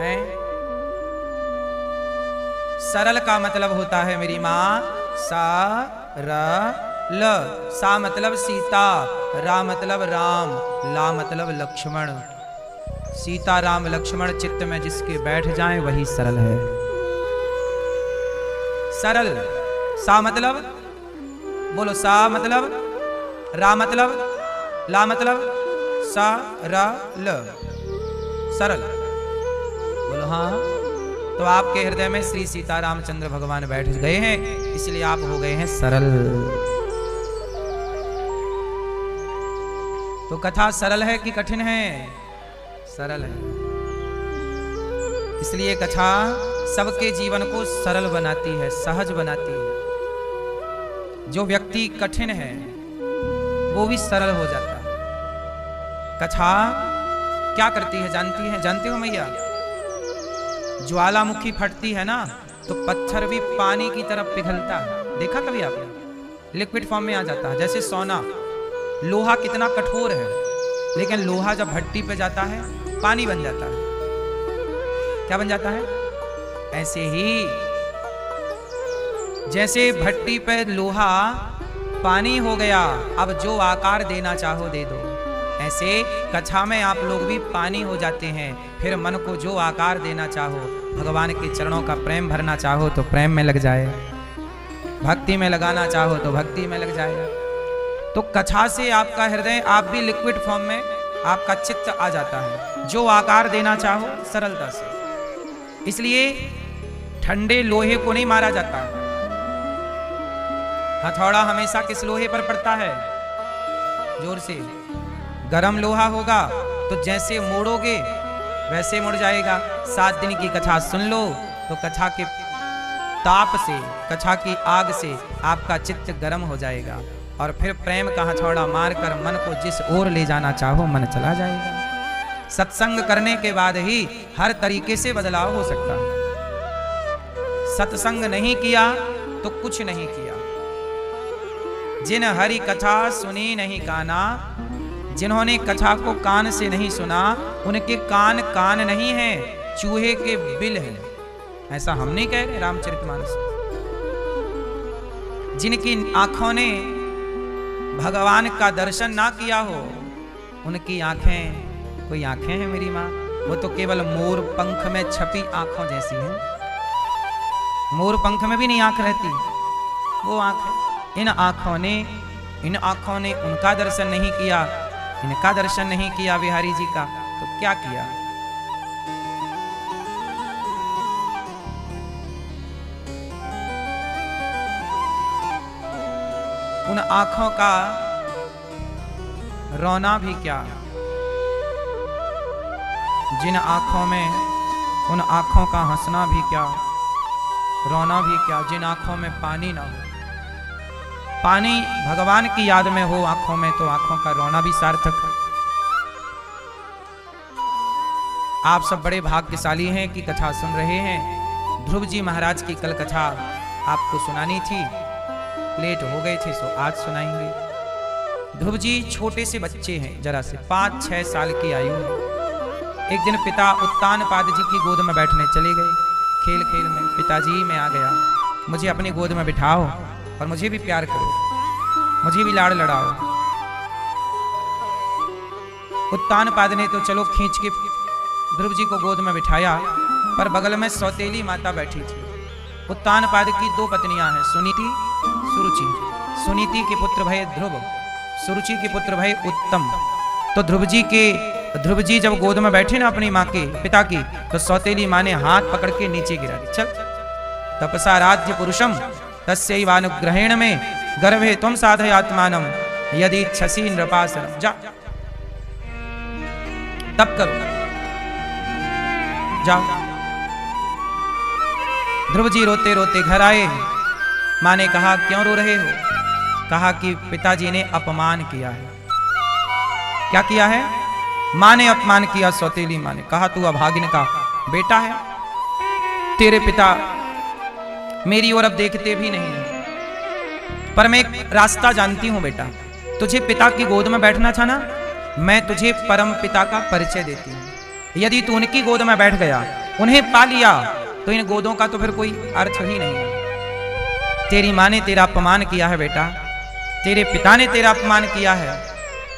हैं? सरल का मतलब होता है मेरी माँ सा र ल। सा मतलब सीता, रा मतलब राम, ला मतलब लक्ष्मण। सीता राम लक्ष्मण चित्त में जिसके बैठ जाएं वही सरल है। सरल। सा मतलब बोलो, सा मतलब, रा मतलब, ला मतलब, सा रा ल, सरल। बोलो हाँ। तो आपके हृदय में श्री सीता रामचंद्र भगवान बैठ गए हैं, इसलिए आप हो गए हैं सरल। तो कथा सरल है कि कठिन है? सरल है। इसलिए कथा सबके जीवन को सरल बनाती है, सहज बनाती है। जो व्यक्ति कठिन है वो भी सरल हो जाता है। कथा क्या करती है जानती है? जानते हो मैया? ज्वालामुखी फटती है ना तो पत्थर भी पानी की तरफ पिघलता है। देखा कभी आपने? लिक्विड फॉर्म में आ जाता है। जैसे सोना, लोहा कितना कठोर है, लेकिन लोहा जब भट्टी पे जाता है पानी बन जाता है। क्या बन जाता है? ऐसे ही जैसे भट्टी पे लोहा पानी हो गया, अब जो आकार देना चाहो दे दो। ऐसे कथा में आप लोग भी पानी हो जाते हैं। फिर मन को जो आकार देना चाहो, भगवान के चरणों का प्रेम भरना चाहो तो प्रेम में लग जाए, भक्ति में लगाना चाहो तो भक्ति में लग जाएगा। तो कथा से आपका हृदय, आप भी लिक्विड फॉर्म में आपका चित्त आ जाता है, जो आकार देना चाहो सरलता से। इसलिए ठंडे लोहे को नहीं मारा जाता। हथौड़ा हमेशा किस लोहे पर पड़ता है? जोर से। गरम लोहा होगा तो जैसे मोड़ोगे वैसे मुड़ जाएगा। 7 दिन की कथा सुन लो तो कथा के ताप से, कथा की आग से आपका चित्त गर्म हो जाएगा, और फिर प्रेम का हथौड़ा मारकर मन को जिस ओर ले जाना चाहो मन चला जाएगा। सत्संग करने के बाद ही हर तरीके से बदलाव हो सकता है। सत्संग नहीं किया तो कुछ नहीं किया। जिन हरि कथा सुनी नहीं काना, जिन्होंने कथा को कान से नहीं सुना उनके कान कान नहीं हैं, चूहे के बिल हैं। ऐसा हम नहीं कह रहे रामचरितमानस। जिनकी आंखों ने भगवान का दर्शन ना किया हो, उनकी आंखें कोई आंखें हैं मेरी माँ? वो तो केवल मोर पंख में छपी आंखों जैसी हैं। मोर पंख में भी नहीं आंख रहती, वो आंख है। इन आंखों ने उनका दर्शन नहीं किया, इनका दर्शन नहीं किया बिहारी जी का, तो क्या किया? उन आंखों का रोना भी क्या, जिन आंखों में, उन आंखों का हंसना भी क्या, रोना भी क्या, जिन आंखों में पानी ना हो। पानी भगवान की याद में हो आंखों में तो आंखों का रोना भी सार्थक है। आप सब बड़े भाग्यशाली हैं कि कथा सुन रहे हैं। ध्रुव जी महाराज की कल कथा आपको सुनानी थी, लेट हो गए थे, सो आज सुनाएंगे। ध्रुव जी छोटे से बच्चे हैं, जरा से 5-6 साल की आयु है। एक दिन पिता उत्तानपाद जी की गोद में बैठने चले गए। खेल खेल में पिताजी मैं आ गया, मुझे अपनी गोद में बिठाओ और मुझे भी प्यार करो, मुझे भी लाड़ लड़ाओ। उत्तानपाद ने तो चलो खींच के ध्रुव जी को गोद में बिठाया, पर बगल में सौतेली माता बैठी थी। उत्तानपाद की 2 पत्नियां हैं, सुनीति, सुरुचि। सुनीति के पुत्र भय ध्रुव, सुरुचि के पुत्र भय उत्तम। तो ध्रुव जी जब गोद में बैठे ना अपनी माँ के, पिता की, तो सौतेली माँ ने हाथ पकड़ के नीचे गिरा दी। चल तपसा राज्य पुरुषम तस्यैवानुग्रहेण में गर्भे त्वं साधयात्मानम यदि इच्छसि नृपासनम। जा तप करो, जाओ। ध्रुव जी रोते रोते घर आए। माँ ने कहा क्यों रो रहे हो? कहा कि पिताजी ने अपमान किया है। क्या किया है? माँ ने अपमान किया। सौतेली माँ ने कहा तू अभागिन का बेटा है, तेरे पिता मेरी ओर अब देखते भी नहीं है। पर मैं एक रास्ता जानती हूं बेटा, तुझे पिता की गोद में बैठना था ना, मैं तुझे परम पिता का परिचय देती हूं। यदि तू उनकी गोद में बैठ गया उन्हें पा लिया तो इन गोदों का तो फिर कोई अर्थ ही नहीं है। तेरी माँ ने तेरा अपमान किया है बेटा, तेरे पिता ने तेरा अपमान किया है।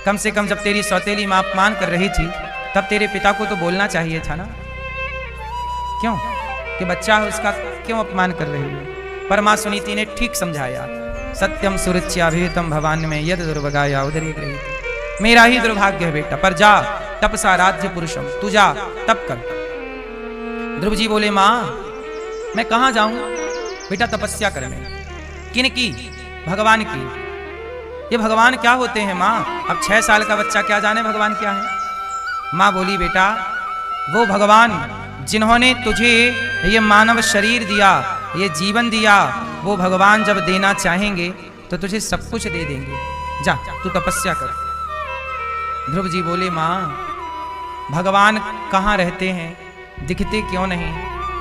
कम से कम जब तेरी सौतेली माँ अपमान कर रही थी तब तेरे पिता को तो बोलना चाहिए था ना, क्यों कि बच्चा है उसका क्यों अपमान कर रही है। पर माँ सुनीति ने ठीक समझाया, सत्यम सुरुच्याभीतम भवान में यद दुर्भगाया उदरी गृहीत। मेरा ही दुर्भाग्य है बेटा, पर जा तपसा राज्य पुरुषम, तू जा तप कर। ध्रुव जी बोले माँ मैं कहाँ जाऊं बेटा तपस्या करने, किन की? भगवान की। ये भगवान क्या होते हैं माँ? अब 6 साल का बच्चा क्या जाने भगवान क्या है। माँ बोली बेटा वो भगवान जिन्होंने तुझे ये मानव शरीर दिया, ये जीवन दिया, वो भगवान जब देना चाहेंगे तो तुझे सब कुछ दे देंगे। जा तू तपस्या कर। ध्रुव जी बोले माँ भगवान कहाँ रहते हैं, दिखते क्यों नहीं?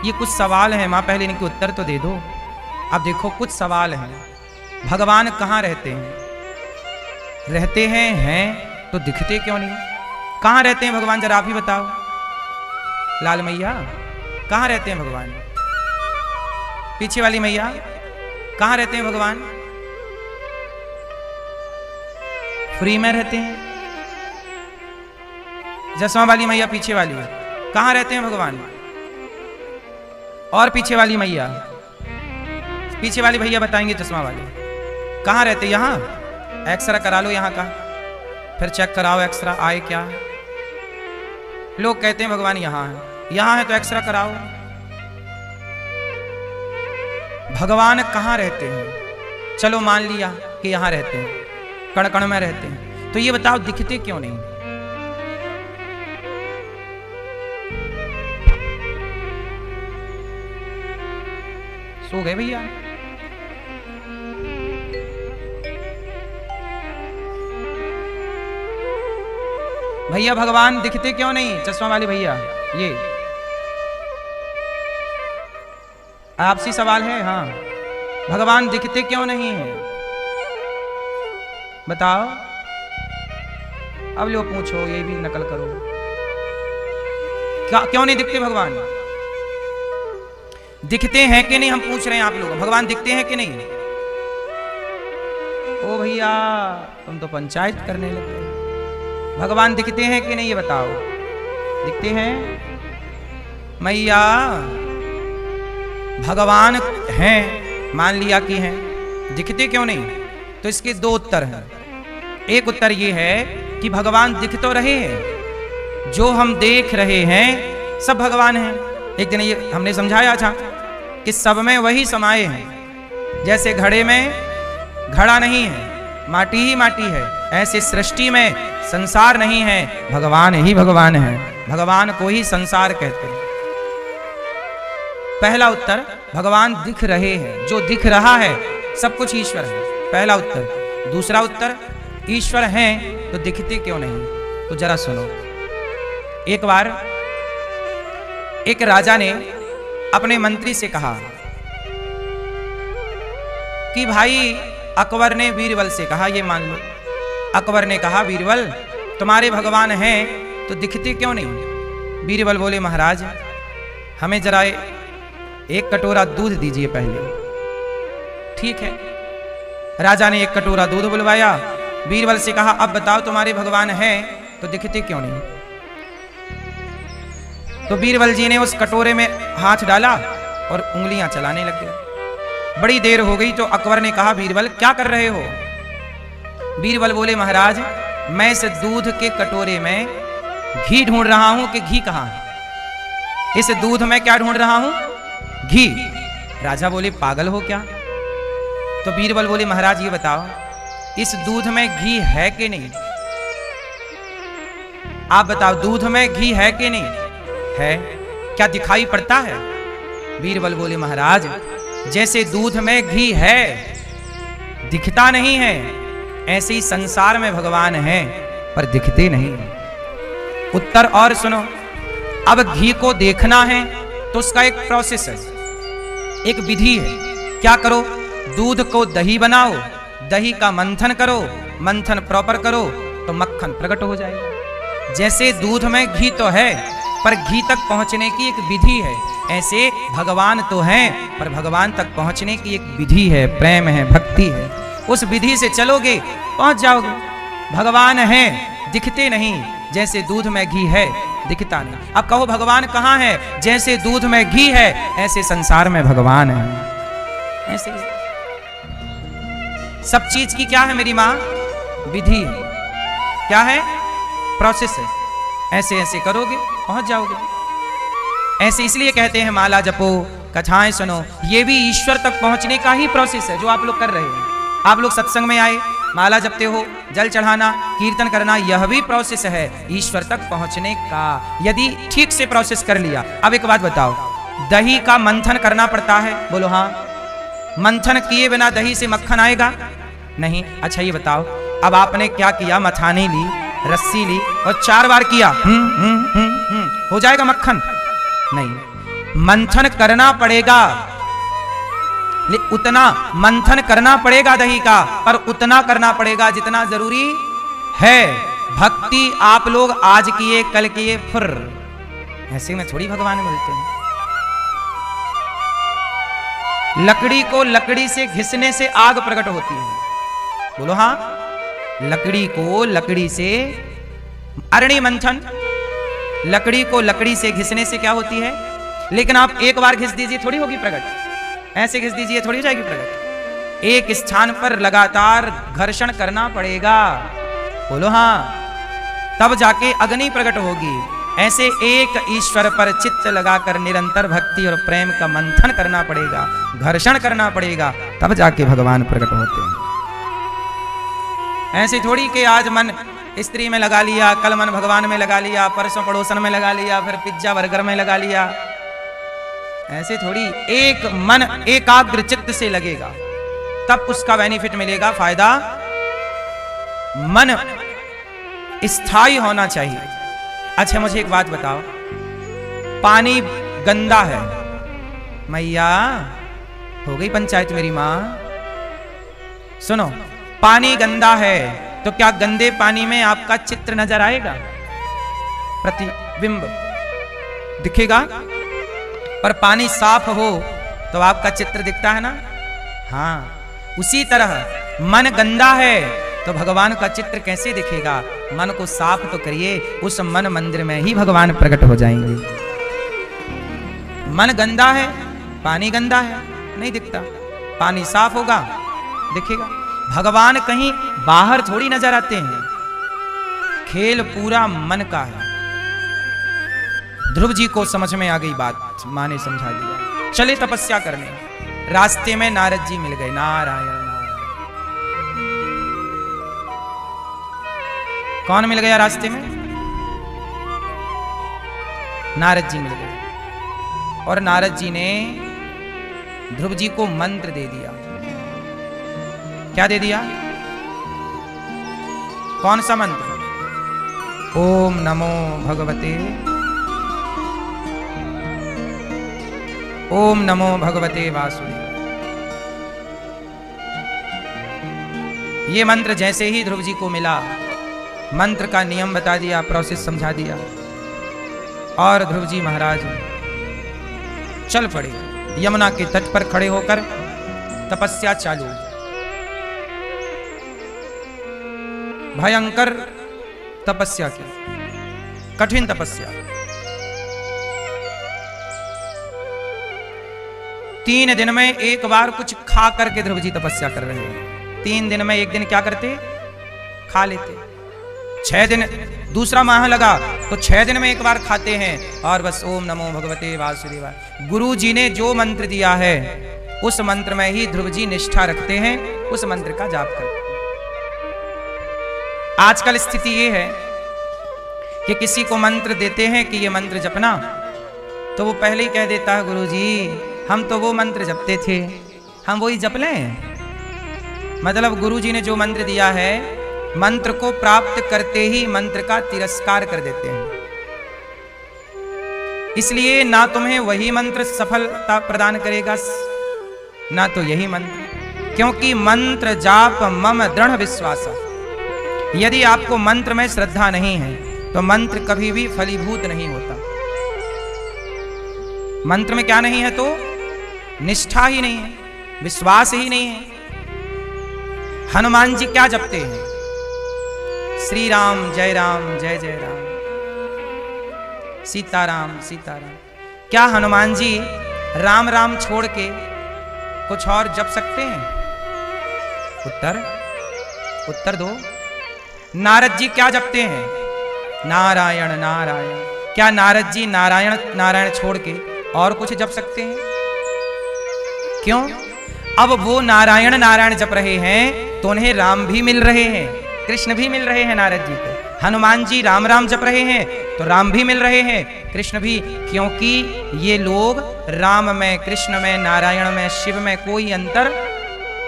ये कुछ सवाल है माँ, पहले इनके उत्तर तो दे दो। अब देखो कुछ सवाल हैं, भगवान कहाँ रहते हैं? रहते हैं तो दिखते क्यों नहीं? कहाँ रहते हैं भगवान जरा आप ही बताओ। लाल मैया कहाँ रहते हैं भगवान? पीछे वाली मैया कहाँ रहते हैं भगवान? फ्री में रहते हैं। चश्मा वाली मैया पीछे वाली कहाँ रहते हैं भगवान? और पीछे वाली मैया, पीछे वाली भैया बताएंगे चश्मा वाले कहाँ रहते? यहाँ एक्सरा करा लो यहाँ का, फिर चेक कराओ एक्सरा आए क्या। लोग कहते हैं भगवान यहाँ है, यहाँ है तो एक्सरा कराओ। भगवान कहाँ रहते हैं? चलो मान लिया कि यहाँ रहते हैं, कण कण में रहते हैं, तो ये बताओ दिखते क्यों नहीं? सो गए भैया? भैया भगवान दिखते क्यों नहीं? चश्मा वाले भैया ये आपसी सवाल है। हाँ भगवान दिखते क्यों नहीं है बताओ। अब लो पूछो, ये भी नकल करो, क्यों नहीं दिखते भगवान? दिखते हैं कि नहीं हम पूछ रहे हैं आप लोग, भगवान दिखते हैं कि नहीं? ओ भैया तुम तो पंचायत करने लगे। भगवान दिखते हैं कि नहीं ये बताओ। दिखते हैं मैया? भगवान हैं, मान लिया कि हैं, दिखते क्यों नहीं? तो इसके 2 उत्तर हैं। एक उत्तर ये है कि भगवान दिख तो रहे हैं, जो हम देख रहे हैं सब भगवान हैं। एक दिन ये हमने समझाया था कि सब में वही समाये हैं। जैसे घड़े में घड़ा नहीं है, माटी ही माटी है, ऐसे सृष्टि में संसार नहीं है, भगवान ही भगवान है। भगवान को ही संसार कहते हैं। पहला उत्तर भगवान दिख रहे हैं, जो दिख रहा है सब कुछ ईश्वर है, पहला उत्तर। दूसरा उत्तर ईश्वर हैं तो दिखते क्यों नहीं? तो जरा सुनो। एक बार एक राजा ने अपने मंत्री से कहा कि भाई अकबर ने बीरबल से कहा, ये मान लो अकबर ने कहा बीरबल तुम्हारे भगवान हैं तो दिखते क्यों नहीं? बीरबल बोले महाराज हमें जरा एक कटोरा दूध दीजिए पहले। ठीक है, राजा ने एक कटोरा दूध बुलवाया, बीरबल से कहा अब बताओ तुम्हारे भगवान हैं तो दिखते क्यों नहीं? तो बीरबल जी ने उस कटोरे में हाथ डाला और उंगलियां चलाने लग गए। बड़ी देर हो गई तो अकबर ने कहा बीरबल क्या कर रहे हो? बीरबल बोले महाराज मैं इस दूध के कटोरे में घी ढूंढ रहा हूं कि घी कहां है। इस दूध में क्या ढूंढ रहा हूं? घी। राजा बोले पागल हो क्या? तो बीरबल बोले महाराज ये बताओ इस दूध में घी है कि नहीं? आप बताओ दूध में घी है कि नहीं? है। क्या दिखाई पड़ता है? बीरबल बोले महाराज जैसे दूध में घी है दिखता नहीं है, ऐसे ही संसार में भगवान हैं पर दिखते नहीं। उत्तर और सुनो। अब घी को देखना है तो उसका एक प्रोसेस है, एक विधि है। क्या करो? दूध को दही बनाओ, दही का मंथन करो, मंथन प्रॉपर करो तो मक्खन प्रकट हो जाएगा। जैसे दूध में घी तो है पर घी तक पहुंचने की एक विधि है। ऐसे भगवान तो हैं, पर भगवान तक पहुंचने की एक विधि है, प्रेम है, भक्ति है। उस विधि से चलोगे पहुंच जाओगे। भगवान है, दिखते नहीं, जैसे दूध में घी है, दिखता नहीं। अब कहो भगवान कहाँ है? जैसे दूध में घी है, ऐसे संसार में भगवान है। ऐसे सब चीज की क्या है मेरी माँ? विधि है। क्या है? प्रोसेस है। ऐसे ऐसे करोगे पहुंच जाओगे। ऐसे इसलिए कहते हैं माला जपो, कथाएं सुनो, ये भी ईश्वर तक पहुंचने का ही प्रोसेस है जो आप लोग कर रहे हैं। आप लोग सत्संग में आए, माला जपते हो, जल चढ़ाना, कीर्तन करना, यह भी प्रोसेस है ईश्वर तक पहुंचने का, यदि ठीक से प्रोसेस कर लिया। अब एक बात बताओ, दही का मंथन करना पड़ता है? बोलो हाँ। मंथन किए बिना दही से मक्खन आएगा नहीं। अच्छा ये बताओ, अब आपने क्या किया? मथानी ली, रस्सी ली और 4 बार किया, हो जाएगा मक्खन? नहीं, मंथन करना पड़ेगा। उतना मंथन करना पड़ेगा दही का, पर उतना करना पड़ेगा जितना जरूरी है। भक्ति आप लोग आज किए कल किए फिर, ऐसे में थोड़ी भगवान मिलते हैं। लकड़ी को लकड़ी से घिसने से आग प्रकट होती है। बोलो हाँ। लकड़ी को लकड़ी से, अरणि मंथन, लकड़ी को लकड़ी से घिसने से क्या होती है? लेकिन आप एक बार घिस दीजिए थोड़ी होगी प्रकट, ऐसे घिस दीजिए थोड़ी हो जाएगी प्रकट। एक स्थान पर लगातार घर्षण करना पड़ेगा। बोलो हाँ, तब जाके अग्नि प्रकट होगी। ऐसे एक ईश्वर पर चित्त लगाकर निरंतर भक्ति और प्रेम का मंथन करना पड़ेगा, घर्षण करना पड़ेगा, तब जाके भगवान प्रकट होते हैं। ऐसे थोड़ी कि आज मन स्त्री में लगा लिया, कल मन भगवान में लगा लिया, परसों पड़ोसन में लगा लिया, फिर पिज्जा बर्गर में लगा लिया। ऐसे थोड़ी, एक मन एकाग्र चित्त से लगेगा तब उसका बेनिफिट मिलेगा, फायदा। मन स्थायी होना चाहिए। अच्छा मुझे एक बात बताओ, पानी गंदा है, मैया हो गई पंचायत मेरी माँ। सुनो, पानी गंदा है तो क्या गंदे पानी में आपका चित्र नजर आएगा? प्रतिबिंब दिखेगा? पर पानी साफ हो तो आपका चित्र दिखता है ना? हाँ, उसी तरह मन गंदा है तो भगवान का चित्र कैसे दिखेगा? मन को साफ तो करिए, उस मन मंदिर में ही भगवान प्रकट हो जाएंगे। मन गंदा है, पानी गंदा है, नहीं दिखता। पानी साफ होगा दिखेगा। भगवान कहीं बाहर थोड़ी नजर आते हैं, खेल पूरा मन का है। ध्रुव जी को समझ में आ गई बात, माँ ने समझा दिया। चले तपस्या करने, रास्ते में नारद जी मिल गए। नारायण नारायण। कौन मिल गया रास्ते में? नारद जी मिल गए। और नारद जी ने ध्रुव जी को मंत्र दे दिया। क्या दे दिया? कौन सा मंत्र? ओम नमो भगवते, ओम नमो भगवते वासुदेव। ये मंत्र जैसे ही ध्रुव जी को मिला, मंत्र का नियम बता दिया, प्रोसेस समझा दिया, और ध्रुव जी महाराज चल पड़े। यमुना के तट पर खड़े होकर तपस्या चालू। भयंकर तपस्या की, कठिन तपस्या। 3 दिन में एक बार कुछ खा करके ध्रुव जी तपस्या कर रहे हैं। 3 दिन में एक दिन क्या करते? खा लेते। 6 दिन, दूसरा माह लगा तो 6 दिन में एक बार खाते हैं, और बस ओम नमो भगवते वासुदेवाय। गुरु जी ने जो मंत्र दिया है उस मंत्र में ही ध्रुव जी निष्ठा रखते हैं, उस मंत्र का जाप करते हैं। आजकल स्थिति ये है कि किसी को मंत्र देते हैं कि ये मंत्र जपना, तो वो पहले ही कह देता है गुरुजी हम तो वो मंत्र जपते थे, हम वही जप लें। मतलब गुरुजी ने जो मंत्र दिया है, मंत्र को प्राप्त करते ही मंत्र का तिरस्कार कर देते हैं। इसलिए ना तुम्हें वही मंत्र सफलता प्रदान करेगा, ना तो यही मंत्र, क्योंकि मंत्र जाप मम दृढ़ विश्वास। यदि आपको मंत्र में श्रद्धा नहीं है तो मंत्र कभी भी फलीभूत नहीं होता। मंत्र में क्या नहीं है तो निष्ठा ही नहीं है, विश्वास ही नहीं है। हनुमान जी क्या जपते हैं? श्री राम जय जय राम, सीताराम सीताराम। क्या हनुमान जी राम राम छोड़ के कुछ और जप सकते हैं? उत्तर दो। नारद जी क्या जपते हैं? नारायण नारायण। क्या नारद जी नारायण नारायण छोड़ के और कुछ जप सकते हैं? क्यों? अब वो नारायण नारायण जप रहे हैं तो उन्हें राम भी मिल रहे हैं, कृष्ण भी मिल रहे हैं नारद जी को। हनुमान जी राम राम जप रहे हैं तो राम भी मिल रहे हैं, कृष्ण भी, क्योंकि ये लोग राम में, कृष्ण में, नारायण में, शिव में कोई अंतर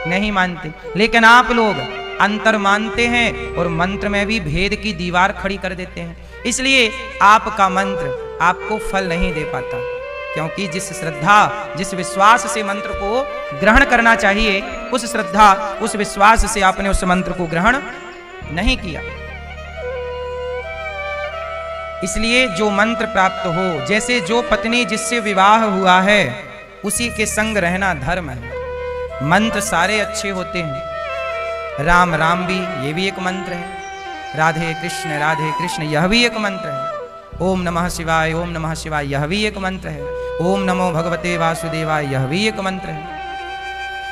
नहीं मानते। लेकिन आप लोग अंतर मानते हैं और मंत्र में भी भेद की दीवार खड़ी कर देते हैं। इसलिए आपका मंत्र आपको फल नहीं दे पाता, क्योंकि जिस श्रद्धा, जिस विश्वास से मंत्र को ग्रहण करना चाहिए, उस श्रद्धा, उस विश्वास से आपने उस मंत्र को ग्रहण नहीं किया। इसलिए जो मंत्र प्राप्त हो, जैसे जो पत्नी जिससे विवाह हुआ है उसी के संग रहना धर्म है। मंत्र सारे अच्छे होते हैं। राम राम भी, ये भी एक मंत्र है। राधे कृष्ण यह भी एक मंत्र है। ओम नमः शिवाय यह भी एक मंत्र है। ओम नमो भगवते वासुदेवाय यह भी एक मंत्र है।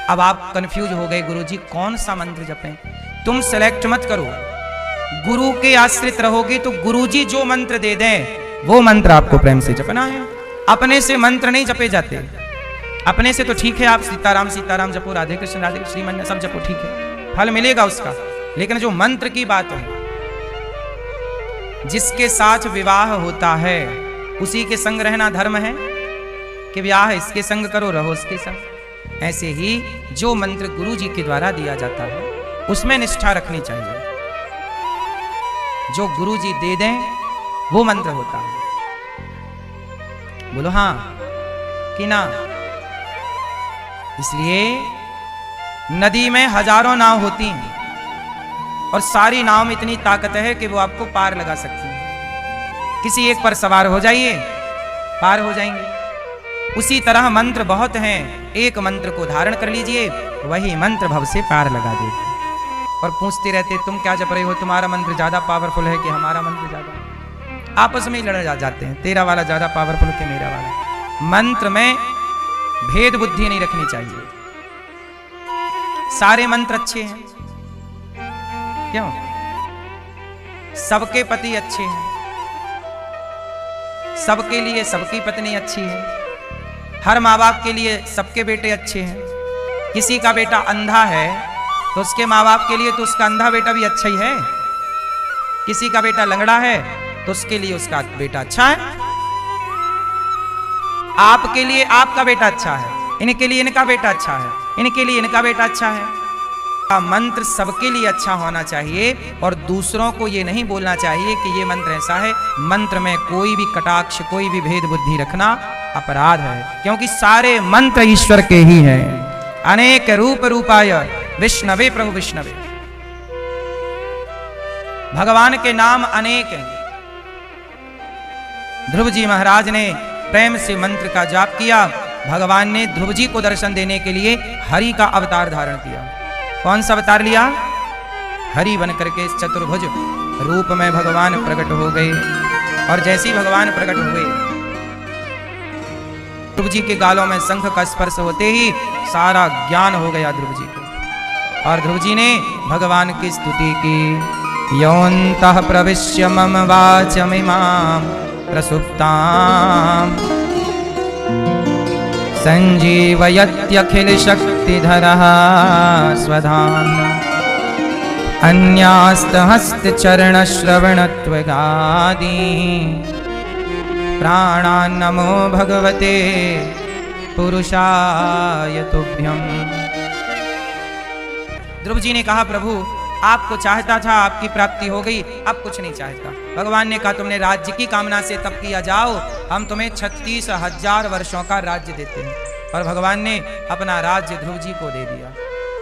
अब आप कंफ्यूज हो गए, गुरुजी कौन सा मंत्र जपें? तुम सेलेक्ट मत करो, गुरु के आश्रित रहोगे तो गुरुजी जो मंत्र दे दें वो मंत्र आपको प्रेम से जपना है। अपने से मंत्र नहीं जपे जाते। अपने से तो ठीक है, आप सीताराम सीताराम जपो, राधे कृष्ण श्रीमन सब जपो, ठीक है, फल मिलेगा उसका। लेकिन जो मंत्र की बात है, जिसके साथ विवाह होता है उसी के संग रहना धर्म है कि विवाह इसके संग करो, रहो उसके संग। ऐसे ही जो मंत्र गुरु जी के द्वारा दिया जाता है उसमें निष्ठा रखनी चाहिए। जो गुरु जी दे दें वो मंत्र होता है। बोलो हाँ कि ना? इसलिए नदी में हजारों नाव होती हैं और सारी नाव में इतनी ताकत है कि वो आपको पार लगा सकती है। किसी एक पर सवार हो जाइए, पार हो जाएंगे। उसी तरह मंत्र बहुत हैं, एक मंत्र को धारण कर लीजिए, वही मंत्र भव से पार लगा देगा। और पूछते रहते तुम क्या जप रहे हो, तुम्हारा मंत्र ज्यादा पावरफुल है कि हमारा मंत्र ज्यादा? आपस में ही लड़ जाते हैं, तेरा वाला ज्यादा पावरफुल कि मेरा वाला। मंत्र में भेद बुद्धि नहीं रखनी चाहिए। सारे मंत्र अच्छे हैं, क्यों? सबके पति अच्छे हैं, सबके लिए सबकी पत्नी अच्छी है, हर माँ बाप के लिए सबके बेटे अच्छे हैं। किसी का बेटा अंधा है तो उसके माँ बाप के लिए तो उसका अंधा बेटा भी अच्छा ही है। किसी का बेटा लंगड़ा है तो उसके लिए उसका बेटा अच्छा है। आपके लिए आपका बेटा अच्छा है, इनके लिए इनका बेटा अच्छा है, इनके लिए इनका बेटा अच्छा है। मंत्र सबके लिए अच्छा होना चाहिए और दूसरों को ये नहीं बोलना चाहिए कि ये मंत्र ऐसा है। मंत्र में कोई भी कटाक्ष, कोई भी भेद बुद्धि रखना अपराध है, क्योंकि सारे मंत्र ईश्वर के ही हैं। अनेक रूप रूपाय विष्णवे प्रभु विष्णवे। भगवान के नाम अनेक हैं। ध्रुव जी महाराज ने प्रेम से मंत्र का जाप किया। भगवान ने ध्रुव जी को दर्शन देने के लिए हरि का अवतार धारण किया। कौन सा अवतार लिया? हरि बन करके चतुर्भुज रूप में भगवान प्रकट हो गए। और जैसे ही भगवान प्रकट हुए, ध्रुव जी के गालों में शंख का स्पर्श होते ही सारा ज्ञान हो गया ध्रुव जी को। और ध्रुव जी ने भगवान की स्तुति की। योऽन्तः प्रविश्य मम वाचमिमां प्रसुप्तां संजीवयत्यखिल शक्तिधरः स्वधाम्ना अन्यास्तहस्तचरणश्रवणत्वगादि प्राणान्नमो भगवते पुरुषाय तुभ्यम्। ध्रुव जी ने कहा, प्रभु आपको चाहता था, आपकी प्राप्ति हो गई, अब कुछ नहीं चाहता। भगवान ने कहा, तुमने राज्य की कामना से तप किया, जाओ हम तुम्हें 36,000 वर्षों का राज्य देते हैं। और भगवान ने अपना राज्य ध्रुव जी को दे दिया,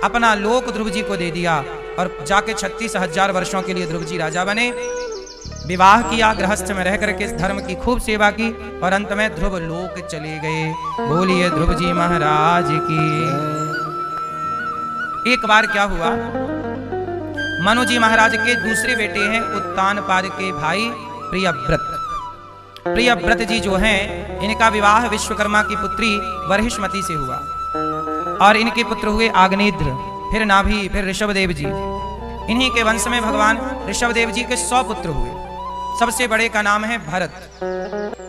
अपना लोक ध्रुव जी को दे दिया। और जाके 36,000 वर्षों के लिए ध्रुव जी राजा बने। विवाह किया, गृहस्थ में रह करके धर्म की खूब सेवा की और अंत में ध्रुव लोक चले गए। बोलिए ध्रुव जी महाराज की। एक बार क्या हुआ, मनु जी महाराज के दूसरे बेटे हैं उत्तानपाद के भाई प्रियव्रत। प्रियव्रत जी जो हैं, इनका विवाह विश्वकर्मा की पुत्री वर्हिष्मति से हुआ और इनके पुत्र हुए आग्नेद्र, फिर नाभि, फिर ऋषभदेव जी। इन्हीं के वंश में भगवान ऋषभदेव जी के 100 पुत्र हुए। सबसे बड़े का नाम है भरत,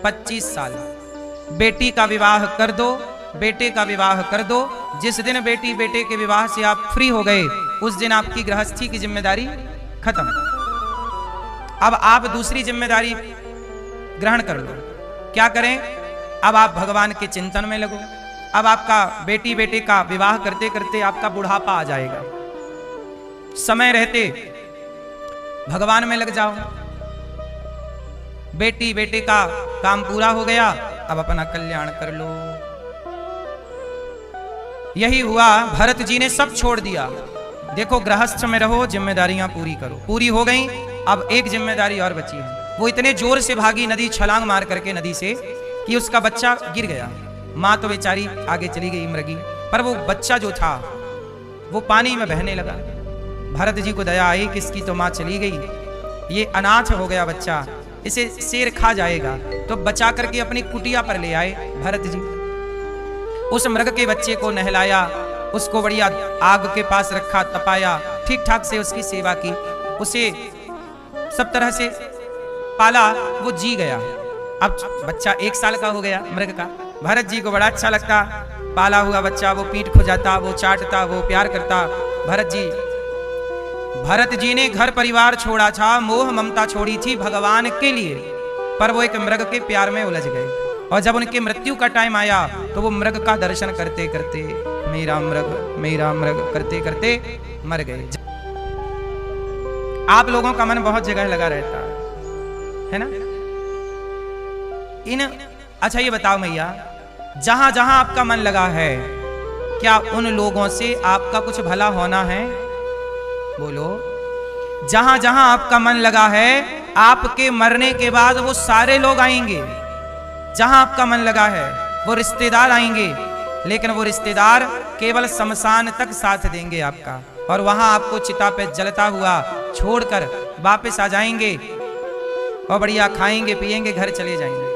25 साल। बेटी का विवाह कर दो, बेटे का विवाह कर दो। जिस दिन बेटी बेटे के विवाह से आप फ्री हो गए, उस दिन आपकी गृहस्थी की जिम्मेदारी खत्म। अब आप दूसरी जिम्मेदारी ग्रहण कर लो। क्या करें? अब आप भगवान के चिंतन में लगो। अब आपका बेटी बेटे का विवाह करते करते आपका बुढ़ापा आ जाएगा। समय रहते भगवान में लग जाओ। बेटी बेटे का काम पूरा हो गया, अब अपना कल्याण कर लो। यही हुआ, भरत जी ने सब छोड़ दिया। देखो, गृहस्थ में रहो, जिम्मेदारियां पूरी करो। पूरी हो गई, अब एक जिम्मेदारी और बची है। वो इतने जोर से भागी नदी, छलांग मार करके नदी से, कि उसका बच्चा गिर गया। माँ तो बेचारी आगे चली गई मृगी, पर वो बच्चा जो था वो पानी में बहने लगा। भरत जी को दया आई कि इसकी तो माँ चली गई, ये अनाथ हो गया बच्चा, इसे शेर खा जाएगा। तो बचा करके अपनी कुटिया पर ले आए भरत जी। उस मृग के बच्चे को नहलाया, उसको बढ़िया आग के पास रखा, तपाया, ठीक ठाक से उसकी सेवा की, उसे सब तरह से पाला। वो जी गया। अब बच्चा 1 साल का हो गया मृग का। भरत जी को बड़ा अच्छा लगता, पाला हुआ बच्चा, वो पीठ खुजाता, वो चाटता, वो प्यार करता। भरत जी ने घर परिवार छोड़ा था, मोह ममता छोड़ी थी भगवान के लिए, पर वो एक मृग के प्यार में उलझ गए। और जब उनके मृत्यु का टाइम आया तो वो मृग का दर्शन करते करते मेरा मृग करते करते मर गए। आप लोगों का मन बहुत जगह लगा रहता है ना? अच्छा ये बताओ मैया, जहां जहां आपका मन लगा है, क्या उन लोगों से आपका कुछ भला होना है? बोलो। जहां जहां आपका मन लगा है, आपके मरने के बाद वो सारे लोग आएंगे। जहां आपका मन लगा है वो रिश्तेदार आएंगे, लेकिन वो रिश्तेदार केवल शमशान तक साथ देंगे आपका, और वहां आपको चिता पे जलता हुआ छोड़कर वापस आ जाएंगे और बढ़िया खाएंगे पिएंगे, घर चले जाएंगे।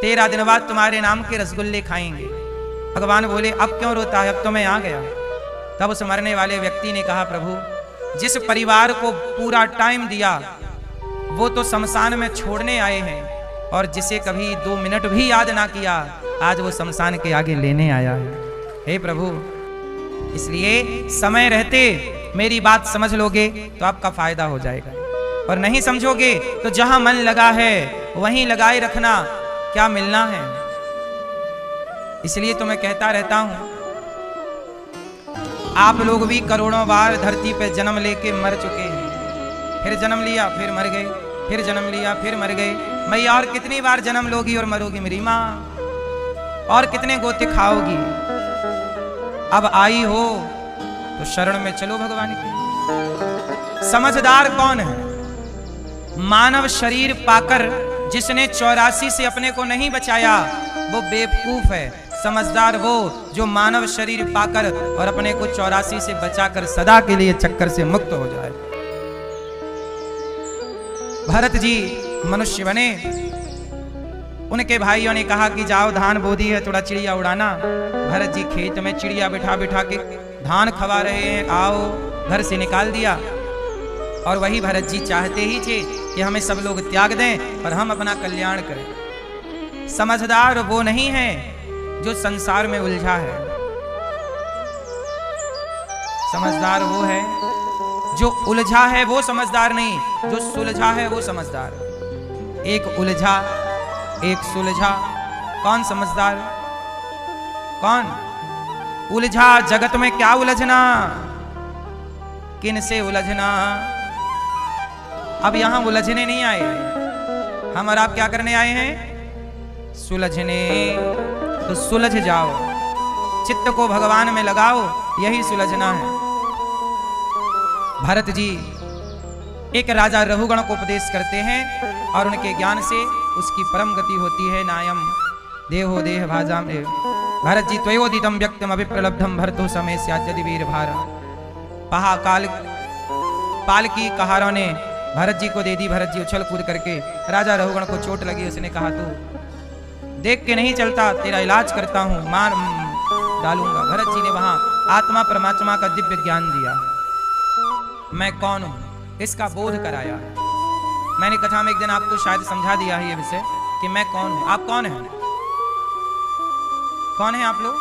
13 दिन बाद तुम्हारे नाम के रसगुल्ले खाएंगे। भगवान बोले अब क्यों रोता है, अब तो मैं आ गया। तब उस मरने वाले व्यक्ति ने कहा, प्रभु जिस परिवार को पूरा टाइम दिया वो तो शमशान में छोड़ने आए हैं, और जिसे कभी 2 मिनट भी याद ना किया, आज वो शमशान के आगे लेने आया है। हे प्रभु, इसलिए समय रहते मेरी बात समझ लोगे तो आपका फायदा हो जाएगा, और नहीं समझोगे तो जहां मन लगा है वहीं लगाए रखना, क्या मिलना है। इसलिए तो मैं कहता रहता हूं, आप लोग भी करोड़ों बार धरती पे जन्म लेके मर चुके हैं, फिर जन्म लिया फिर मर गए, फिर जन्म लिया फिर मर गए। मैया और कितनी बार जन्म लोगी और मरोगी मेरी माँ, और कितने गोते खाओगी। अब आई हो तो शरण में चलो भगवान के। समझदार कौन है? मानव शरीर पाकर जिसने 84 से अपने को नहीं बचाया वो बेवकूफ है। समझदार वो जो मानव शरीर पाकर और अपने को 84 से बचाकर सदा के लिए चक्कर से मुक्त हो जाए। भरत जी मनुष्य बने, उनके भाइयों ने कहा कि जाओ धान बोदी है, थोड़ा चिड़िया उड़ाना। भरत जी खेत में चिड़िया बिठा बिठा के धान खवा रहे हैं, आओ घर से निकाल दिया। और वही भरत जी चाहते ही थे कि हमें सब लोग त्याग दें और हम अपना कल्याण करें। समझदार वो नहीं है जो संसार में उलझा है, समझदार वो है जो उलझा है, वो समझदार नहीं, जो सुलझा है वो समझदार। एक उलझा एक सुलझा, कौन समझदार? कौन? उलझा जगत में क्या उलझना, किन से उलझना। अब यहां उलझने नहीं आए हैं हम, और आप क्या करने आए हैं? सुलझने। तो सुलझ जाओ, चित्त को भगवान में लगाओ, यही सुलझना है। भरत जी एक राजा रहुगण को उपदेश करते हैं और उनके ज्ञान से उसकी परम गति होती है। नायम देहो देह भाजाम देव भरत जी त्वयोदितम व्यक्तम अभिप्रलब्धम भरतो समय स्याद्यदि वीर भारा। पाल की कहारों ने भरत जी को दे दी। भरत जी उछल कूद करके, राजा रहुगण को चोट लगी, उसने कहा तू देख के नहीं चलता, तेरा इलाज करता हूं, मार डालूंगा। भरत जी ने वहां आत्मा परमात्मा का दिव्य ज्ञान दिया। मैं कौन हूं इसका बोध कराया। मैंने कथा में एक दिन आपको शायद समझा दिया है ये विषय कि मैं कौन हूं। आप कौन हैं? कौन है आप लोग?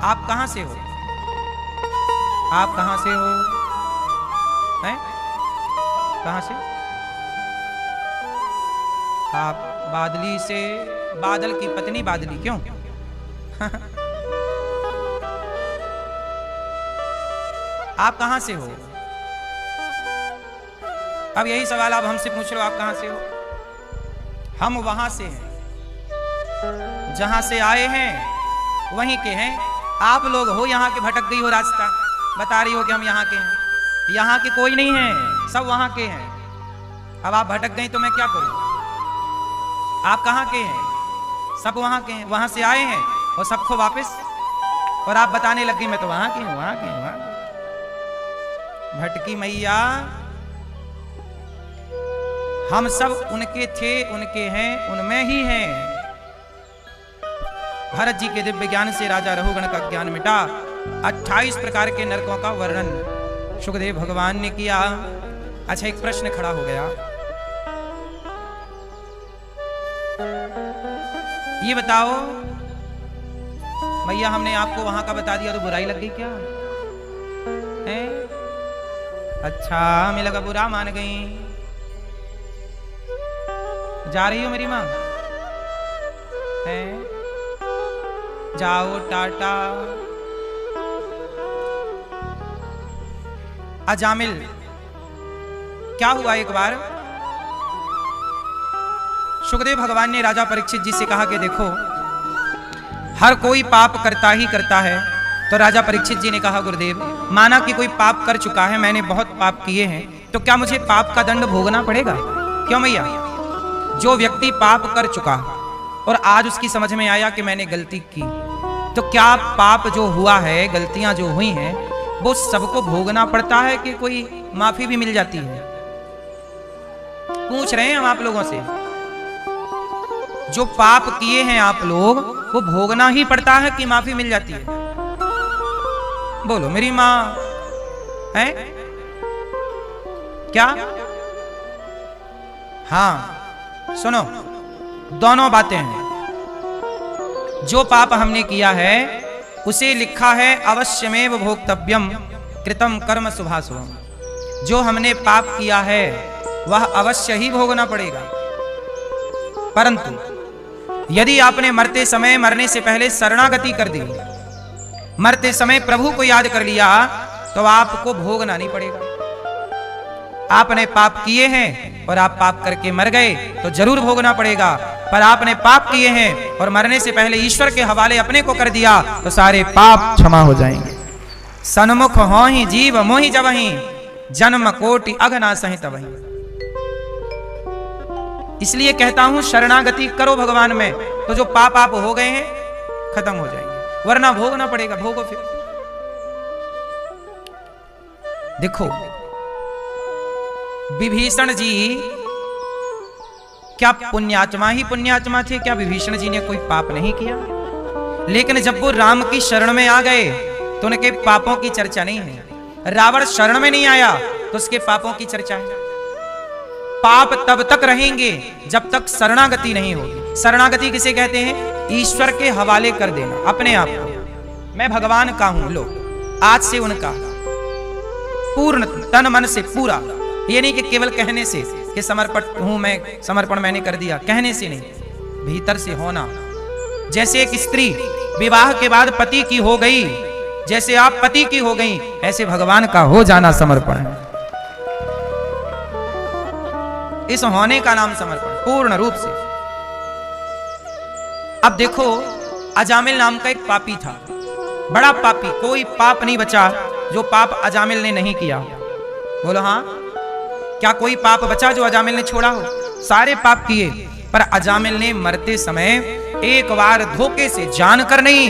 आप कहां से हो? आप कहां से हो? हैं? कहां से? आप बादली से। बादल की पत्नी बादली क्यों? आप कहां से हो? अब यही सवाल आप हमसे पूछ लो, आप कहां से हो? हम वहां से हैं, जहां से आए हैं वहीं के हैं। आप लोग हो यहाँ के, भटक गई हो रास्ता, बता रही हो कि हम यहाँ के हैं। यहाँ के कोई नहीं है, सब वहां के हैं। अब आप भटक गई तो मैं क्या करूं? आप कहाँ के हैं? सब वहां के हैं, वहां से आए हैं और सबको वापस। और आप बताने लग गई मैं तो वहां की हूं, वहां की हूं, वहां की। भटकी मैया, हम सब उनके थे, उनके हैं, उनमें ही हैं। भरत जी के दिव्य ज्ञान से राजा रहुगण का ज्ञान मिटा। 28 प्रकार के नरकों का वर्णन सुखदेव भगवान ने किया। अच्छा, एक प्रश्न खड़ा हो गया, ये बताओ भैया, हमने आपको वहां का बता दिया तो बुराई लग गई क्या है? अच्छा, हमें लगा बुरा मान गई। जा रही हो मेरी माँ? है? जाओ, टाटा। अजामिल, क्या हुआ एक बार सुखदेव भगवान ने राजा परीक्षित जी से कहा कि देखो, हर कोई पाप करता ही करता है। तो राजा परीक्षित जी ने कहा गुरुदेव, माना कि कोई पाप कर चुका है, मैंने बहुत पाप किए हैं, तो क्या मुझे पाप का दंड भोगना पड़ेगा? क्यों भैया? जो व्यक्ति पाप कर चुका और आज उसकी समझ में आया कि मैंने गलती की, तो क्या पाप जो हुआ है, गलतियां जो हुई हैं, वो सबको भोगना पड़ता है कि कोई माफी भी मिल जाती है? पूछ रहे हैं हम आप लोगों से। जो पाप किए हैं आप लोग, वो भोगना ही पड़ता है कि माफी मिल जाती है? बोलो मेरी माँ है क्या? हाँ, सुनो, दोनों बातें हैं। जो पाप हमने किया है उसे लिखा है अवश्यमेव भोक्तव्यम कृतम कर्म शुभाशुभम। जो हमने पाप किया है वह अवश्य ही भोगना पड़ेगा। परंतु यदि आपने मरते समय, मरने से पहले शरणागति कर दी, मरते समय प्रभु को याद कर लिया, तो आपको भोगना नहीं पड़ेगा। आपने पाप किए हैं और आप पाप करके मर गए तो जरूर भोगना पड़ेगा। पर आपने पाप किए हैं और मरने से पहले ईश्वर के हवाले अपने को कर दिया, तो सारे पाप क्षमा हो जाएंगे। सन्मुख हो ही जीव मोहि जबहि, जन्म कोटि अघना सहि तबहि। इसलिए कहता हूं, शरणागति करो भगवान में, तो जो पाप आप हो गए हैं खत्म हो जाएंगे, वरना भोगना पड़ेगा। भोगो फिर। देखो, विभीषण जी क्या पुण्यात्मा ही पुण्यात्मा थे? क्या विभीषण जी ने कोई पाप नहीं किया? लेकिन जब वो राम की शरण में आ गए तो उनके पापों की चर्चा नहीं है। रावण शरण में नहीं आया तो उसके पापों की चर्चा है। पाप तब तक रहेंगे जब तक शरणागति नहीं होगी। शरणागति किसे कहते हैं? ईश्वर के हवाले कर देना अपने आप को। मैं भगवान का हूं, लो आज से उनका पूर्ण तन मन से पूरा। ये नहीं कि केवल कहने से कि समर्पण हूं मैं, समर्पण मैंने कर दिया, कहने से नहीं, भीतर से होना। जैसे एक स्त्री विवाह के बाद पति की हो गई, जैसे आप पति की हो गई, ऐसे भगवान का हो जाना समर्पण है। इस होने का नाम समर्पण, पूर्ण रूप से। अब देखो, अजामिल नाम का एक पापी था, बड़ा पापी। कोई पाप नहीं बचा जो पाप अजामिल ने नहीं किया। बोलो हाँ। क्या कोई पाप बचा जो अजामिल ने छोड़ा हो? सारे पाप किए, पर अजामिल ने मरते समय एक बार धोखे से जानकर नहीं,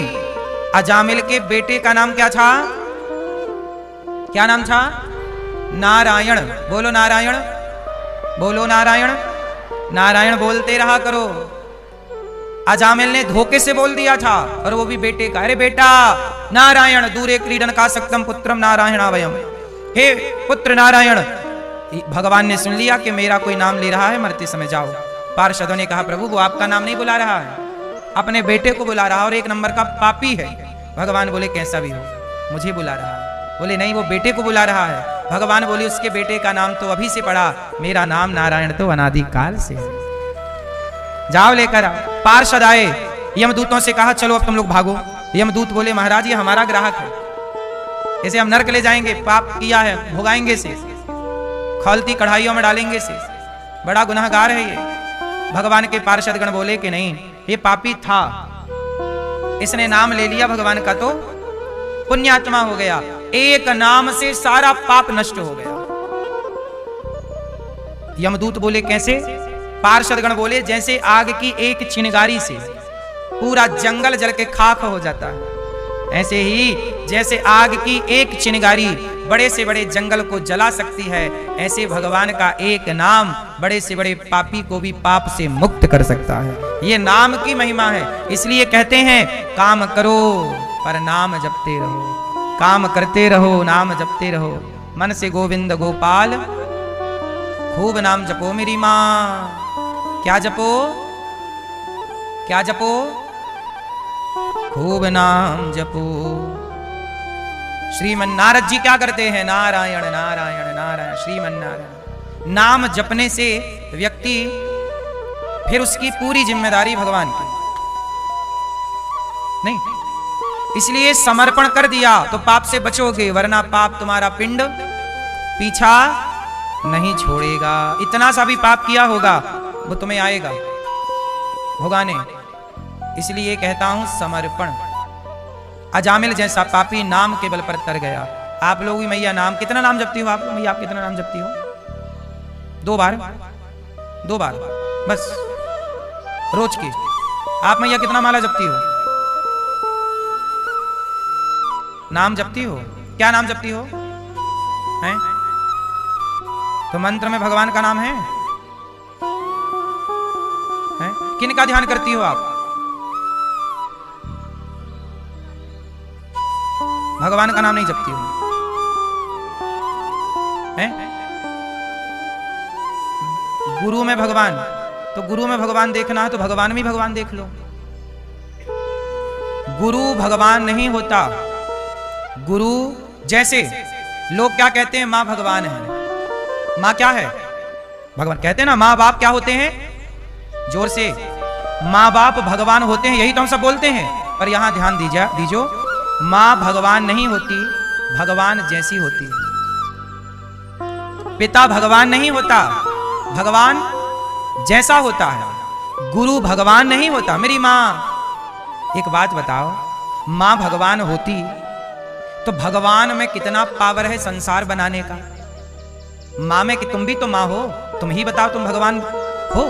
अजामिल के बेटे का नाम क्या था? क्या नाम था? नारायण। बोलो नारायण, बोलो नारायण। नारायण बोलते रहा करो। अजामिल ने धोखे से बोल दिया था, और वो भी बेटे का। अरे बेटा नारायण दूरे क्रीडन का सक्तम पुत्रम नारायणावयम, हे पुत्र नारायण। भगवान ने सुन लिया कि मेरा कोई नाम ले रहा है, मरते समय जाओ। पार्षदों ने कहा प्रभु वो आपका नाम नहीं बुला रहा है, अपने बेटे को बुला रहा है, और एक नंबर का पापी है। भगवान बोले कैसा भी हो मुझे बुला रहा है। बोले नहीं वो बेटे को बुला रहा है। भगवान बोले उसके बेटे का नाम तो अभी से पड़ा, मेरा नाम नारायण तो अनादि काल से है। जाओ लेकर आओ। पार्षद आए, यमदूतों से कहा चलो अब तुम लोग भागो। यमदूत बोले महाराज ये हमारा ग्राहक है, इसे हम नरक ले जाएंगे, पाप किया है भुगाएंगे से, खौलती कढ़ाइयों में डालेंगे से, बड़ा गुनाहगार है ये। भगवान के पार्षदगण बोले कि नहीं ये पापी था, इसने नाम ले लिया भगवान का तो पुण्यात्मा हो गया, एक नाम से सारा पाप नष्ट हो गया। यमदूत बोले कैसे? पार्षदगण बोले जैसे आग की एक चिंगारी से पूरा जंगल जल के खाक हो जाता है, ऐसे ही जैसे आग की एक चिंगारी बड़े से बड़े जंगल को जला सकती है, ऐसे भगवान का एक नाम बड़े से बड़े पापी को भी पाप से मुक्त कर सकता है। ये नाम की महिमा है। इसलिए कहते हैं काम करो पर नाम जपते रहो, काम करते रहो नाम जपते रहो। मन से गोविंद गोपाल खूब नाम जपो मेरी माँ। क्या जपो? क्या जपो? खूब नाम जपो। श्रीमन नारद जी क्या करते हैं? नारायण नारायण नारायण श्रीमन नारायण। नाम जपने से व्यक्ति फिर उसकी पूरी जिम्मेदारी भगवान की नहीं, इसलिए समर्पण कर दिया तो पाप से बचोगे, वरना पाप तुम्हारा पिंड पीछा नहीं छोड़ेगा। इतना सा भी पाप किया होगा वो तुम्हें आएगा भुगाने। इसलिए कहता हूं समर्पण। अजामिल जैसा पापी नाम के बल पर तर गया। आप लोग भी मैया नाम कितना नाम जपती हो? आप मैया आप कितना नाम जपती हो? 2 बार, 2 बार बस रोज की। आप मैया कितना माला जपती हो? नाम जपती हो? क्या नाम जपती हो? हैं? तो मंत्र में भगवान का नाम है? हैं? किन का ध्यान करती हो आप? भगवान का नाम नहीं जपती हो? हैं? गुरु में भगवान, तो गुरु में भगवान देखना है तो भगवान में भगवान देख लो। गुरु भगवान नहीं होता। गुरु जैसे लोग क्या कहते हैं? मां भगवान है। मां क्या है? भगवान। कहते हैं ना मां बाप क्या होते हैं? जोर से, मां बाप भगवान होते हैं, यही तो हम सब बोलते हैं। पर यहां ध्यान दीजो, मां भगवान नहीं होती, भगवान जैसी होती है। पिता भगवान नहीं होता, भगवान जैसा होता है। गुरु भगवान नहीं होता। मेरी मां, एक बात बताओ, मां भगवान होती तो भगवान में कितना पावर है संसार बनाने का। मां में कि तुम भी तो मां हो, तुम ही बताओ तुम भगवान हो।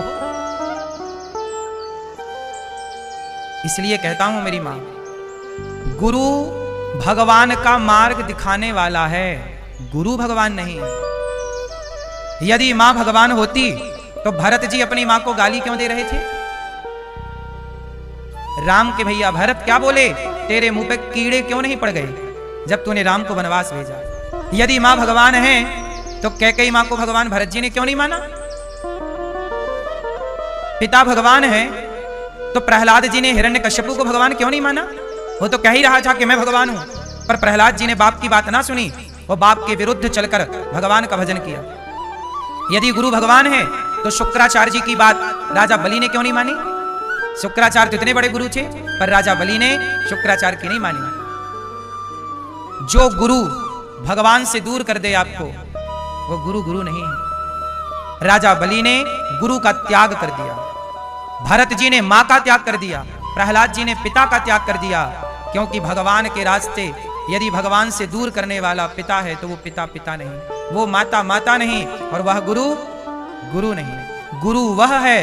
इसलिए कहता हूं मेरी मां, गुरु भगवान का मार्ग दिखाने वाला है, गुरु भगवान नहीं है। यदि मां भगवान होती तो भरत जी अपनी मां को गाली क्यों दे रहे थे? राम के भैया भरत क्या बोले? तेरे मुंह पे कीड़े क्यों नहीं पड़ गए जब तूने राम को वनवास भेजा? यदि मां भगवान है तो कैकेयी मां को भगवान भरत जी ने क्यों नहीं माना? पिता भगवान है तो प्रहलाद जी ने हिरण्यकश्यपु को भगवान क्यों नहीं माना? वो तो कह ही रहा था कि मैं भगवान हूं, पर प्रहलाद जी ने बाप की बात ना सुनी, वो बाप के विरुद्ध चलकर भगवान का भजन किया। यदि गुरु भगवान है तो शुक्राचार्य जी की बात राजा बलि ने क्यों नहीं मानी? शुक्राचार्य तो इतने बड़े गुरु थे, पर राजा बलि ने शुक्राचार्य की नहीं मानी। जो गुरु भगवान से दूर कर दे आपको, वो गुरु गुरु नहीं है। राजा बलि ने गुरु का त्याग कर दिया, भरत जी ने मां का त्याग कर दिया, प्रहलाद जी ने पिता का त्याग कर दिया। क्योंकि भगवान के रास्ते यदि भगवान से दूर करने वाला पिता है तो वो पिता पिता नहीं, वो माता माता नहीं और वह गुरु गुरु नहीं। गुरु वह है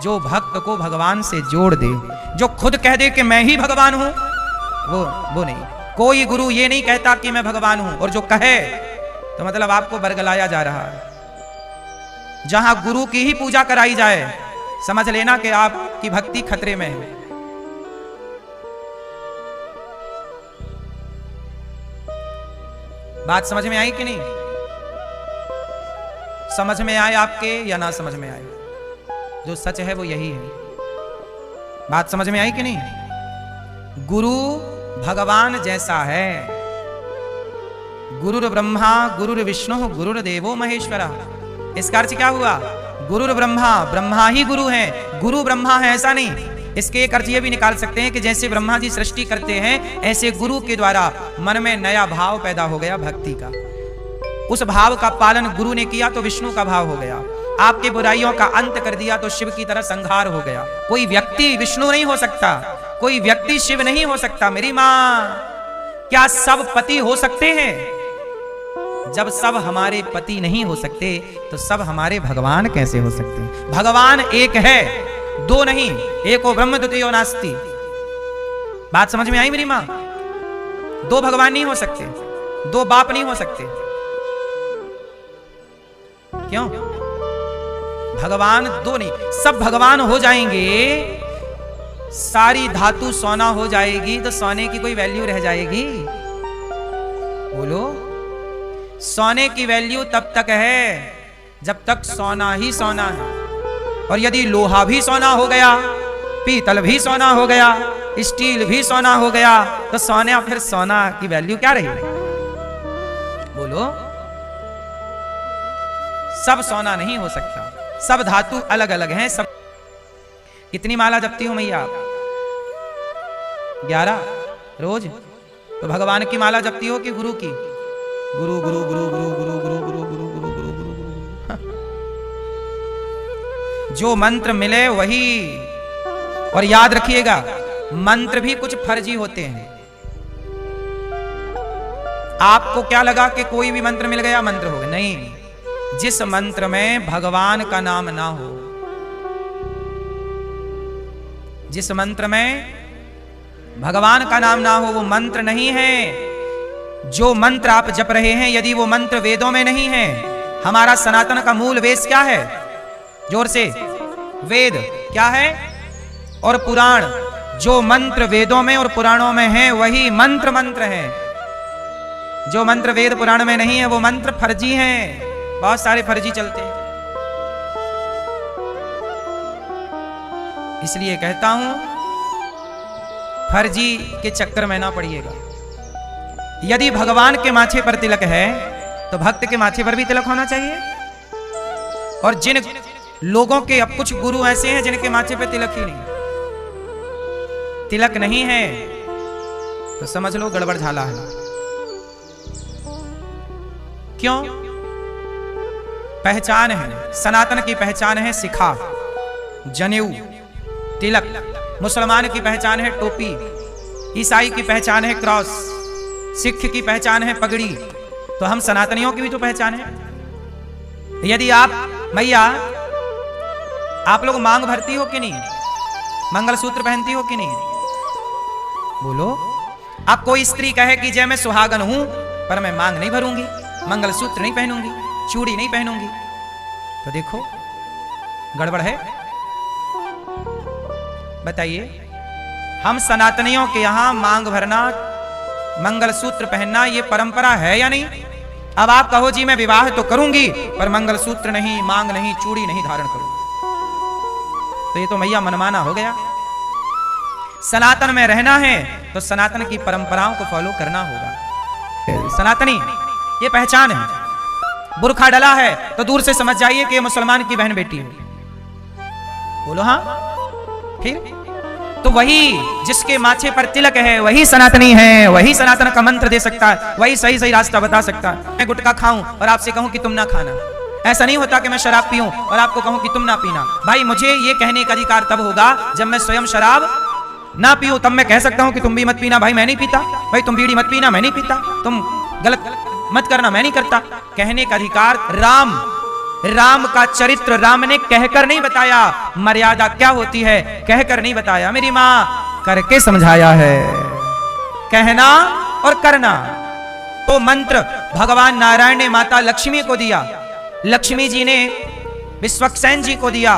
जो भक्त को भगवान से जोड़ दे, जो खुद कह दे कि मैं ही भगवान हूं, वो नहीं। कोई गुरु ये नहीं कहता कि मैं भगवान हूं, और जो कहे तो मतलब आपको बरगलाया जा रहा है। जहां गुरु की ही पूजा कराई जाए, समझ लेना कि आपकी भक्ति खतरे में है। बात समझ में आई कि नहीं? समझ में आए आपके या ना समझ में आए, जो सच है वो यही है। बात समझ में आई कि नहीं? गुरु भगवान जैसा है। गुरुर ब्रह्मा गुरुर्विष्णु गुरुर्देवो महेश्वरा। इसका अर्थ क्या हुआ? गुरुर ब्रह्मा, ब्रह्मा ही गुरु है, गुरु ब्रह्मा है ऐसा नहीं। इसके एक अर्थ ये भी निकाल सकते हैं कि जैसे ब्रह्मा जी सृष्टि करते हैं, ऐसे गुरु के द्वारा मन में नया भाव पैदा हो गया भक्ति का। उस भाव का पालन गुरु ने किया तो विष्णु का भाव हो गया। आपके बुराइयों का अंत कर दिया तो शिव की तरह संहार हो गया। कोई व्यक्ति विष्णु नहीं हो सकता, कोई व्यक्ति शिव नहीं हो सकता। मेरी मां, क्या सब पति हो सकते हैं? जब सब हमारे पति नहीं हो सकते तो सब हमारे भगवान कैसे हो सकते हैं? भगवान एक है, दो नहीं। एको ब्रह्म द्वितीयो नास्ति। बात समझ में आई मेरी मां? दो भगवान नहीं हो सकते, दो बाप नहीं हो सकते। क्यों? भगवान दो नहीं, सब भगवान हो जाएंगे, सारी धातु सोना हो जाएगी तो सोने की कोई वैल्यू रह जाएगी? बोलो। सोने की वैल्यू तब तक है जब तक सोना ही सोना है, और यदि लोहा भी सोना हो गया, पीतल भी सोना हो गया, स्टील भी सोना हो गया, तो सोना फिर सोना की वैल्यू क्या रही? बोलो। सब सोना नहीं हो सकता, सब धातु अलग अलग हैं। सब कितनी माला जपती हो मैया? 11 रोज। तो भगवान की माला जपती हो कि गुरु की? गुरु गुरु गुरु गुरु गुरु गुरु गुरु गुरु गुरु गुरु गुरु गुरु। जो मंत्र मिले वही। और याद रखिएगा, मंत्र भी कुछ फर्जी होते हैं। आपको क्या लगा कि कोई भी मंत्र मिल गया मंत्र हो गया? नहीं। जिस मंत्र में भगवान का नाम ना हो, जिस मंत्र में भगवान का नाम ना हो, वो मंत्र नहीं है। जो मंत्र आप जप रहे हैं, यदि वो मंत्र वेदों में नहीं है, हमारा सनातन का मूल वेद क्या है? जोर से। वेद क्या है? और पुराण। जो मंत्र वेदों में और पुराणों में है वही मंत्र मंत्र है। जो मंत्र वेद पुराण में नहीं है वो मंत्र फर्जी हैं। बहुत सारे फर्जी चलते हैं। इसलिए कहता हूं, फर्जी के चक्कर में ना पड़िएगा। यदि भगवान के माथे पर तिलक है तो भक्त के माथे पर भी तिलक होना चाहिए। और जिन लोगों के, अब कुछ गुरु ऐसे हैं जिनके माथे पे तिलक ही नहीं, तिलक नहीं है, तो समझ लो गड़बड़ झाला है। क्यों? पहचान है, सनातन की पहचान है शिखा, जनेऊ, तिलक। मुसलमान की पहचान है टोपी, ईसाई की पहचान है क्रॉस, सिख की पहचान है पगड़ी। तो हम सनातनियों की भी तो पहचान है। यदि आप मैया, आप लोग मांग भरती हो कि नहीं? मंगलसूत्र पहनती हो कि नहीं? बोलो। अब कोई स्त्री कहे कि जय मैं सुहागन हूं पर मैं मांग नहीं भरूंगी, मंगलसूत्र नहीं पहनूंगी, चूड़ी नहीं पहनूंगी, तो देखो गड़बड़ है। बताइए, हम सनातनियों के यहां मांग भरना, मंगलसूत्र पहनना ये परंपरा है या नहीं? अब आप कहो जी मैं विवाह तो करूंगी पर मंगलसूत्र नहीं, मांग नहीं, चूड़ी नहीं धारण करूंगी, तो ये तो मैया मनमाना हो गया। सनातन में रहना है तो सनातन की परंपराओं को फॉलो करना होगा। सनातनी ये पहचान है। बुर्खा डला है तो दूर से समझ जाइए कि ये मुसलमान की बहन बेटी है। बोलो हाँ। फिर तो वही जिसके माथे पर तिलक है वही सनातनी है, वही सनातन का मंत्र दे सकता है, वही सही सही रास्ता बता सकता है। मैं गुटखा खाऊं और आपसे कहूं कि तुम ना खाना, ऐसा नहीं होता कि मैं शराब पीऊं और आपको कहूं कि तुम ना पीना। भाई मुझे ये कहने का अधिकार तब होगा जब मैं स्वयं शराब ना पीऊं, तब मैं कह सकता हूं कि तुम भी मत पीना। भाई मैं नहीं पीता, भाई तुम बीड़ी मत पीना, मैं नहीं पीता, तुम गलत मत करना, मैं नहीं करता। कहने का अधिकार राम का चरित्र राम ने कहकर नहीं बताया, मर्यादा क्या होती है कहकर नहीं बताया, मेरी मां करके समझाया है। कहना और करना। तो मंत्र भगवान नारायण ने माता लक्ष्मी को दिया, लक्ष्मी जी ने विश्वक्सेन जी को दिया,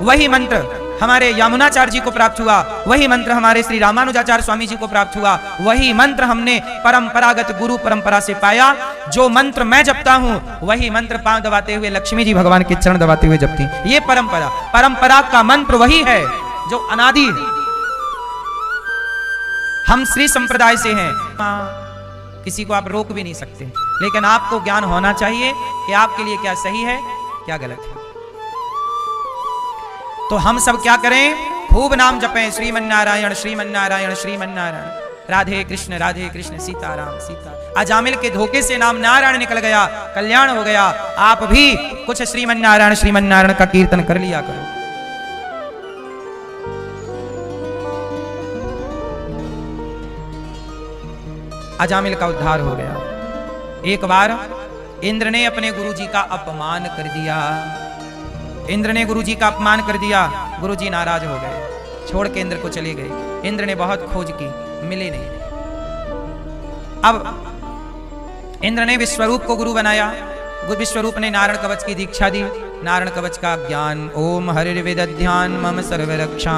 वही मंत्र हमारे यमुनाचार्य जी को प्राप्त हुआ, वही मंत्र हमारे श्री रामानुजाचार्य स्वामी जी को प्राप्त हुआ, वही मंत्र हमने परंपरागत गुरु परंपरा से पाया। जो मंत्र मैं जपता हूं वही मंत्र पांव दबाते हुए लक्ष्मी जी भगवान के चरण दबाते हुए जपती। ये परंपरा का मंत्र वही है जो अनादि है। हम श्री संप्रदाय से हैं, किसी को आप रोक भी नहीं सकते, लेकिन आपको ज्ञान होना चाहिए कि आपके लिए क्या सही है क्या गलत है। तो हम सब क्या करें, खूब नाम जपें, श्रीमन्नारायण श्रीमन्नारायण श्रीमन्नारायण, राधे कृष्ण सीताराम सीता। अजामिल के धोखे से नाम नारायण निकल गया, कल्याण हो गया। आप भी कुछ श्रीमन्नारायण श्रीमन्नारायण का कीर्तन कर लिया करो। अजामिल का उद्धार हो गया। एक बार इंद्र ने अपने गुरुजी का अपमान कर दिया, इंद्र ने गुरुजी का अपमान कर दिया, गुरुजी नाराज हो गए, छोड़ के इंद्र को चले गए। इंद्र ने बहुत खोज की, मिले नहीं। अब इंद्र ने विश्वरूप को गुरु बनाया, विश्वरूप ने नारायण कवच की दीक्षा दी, नारायण कवच का ज्ञान। ओम हरिर्विदध्यान मम सर्वरक्षां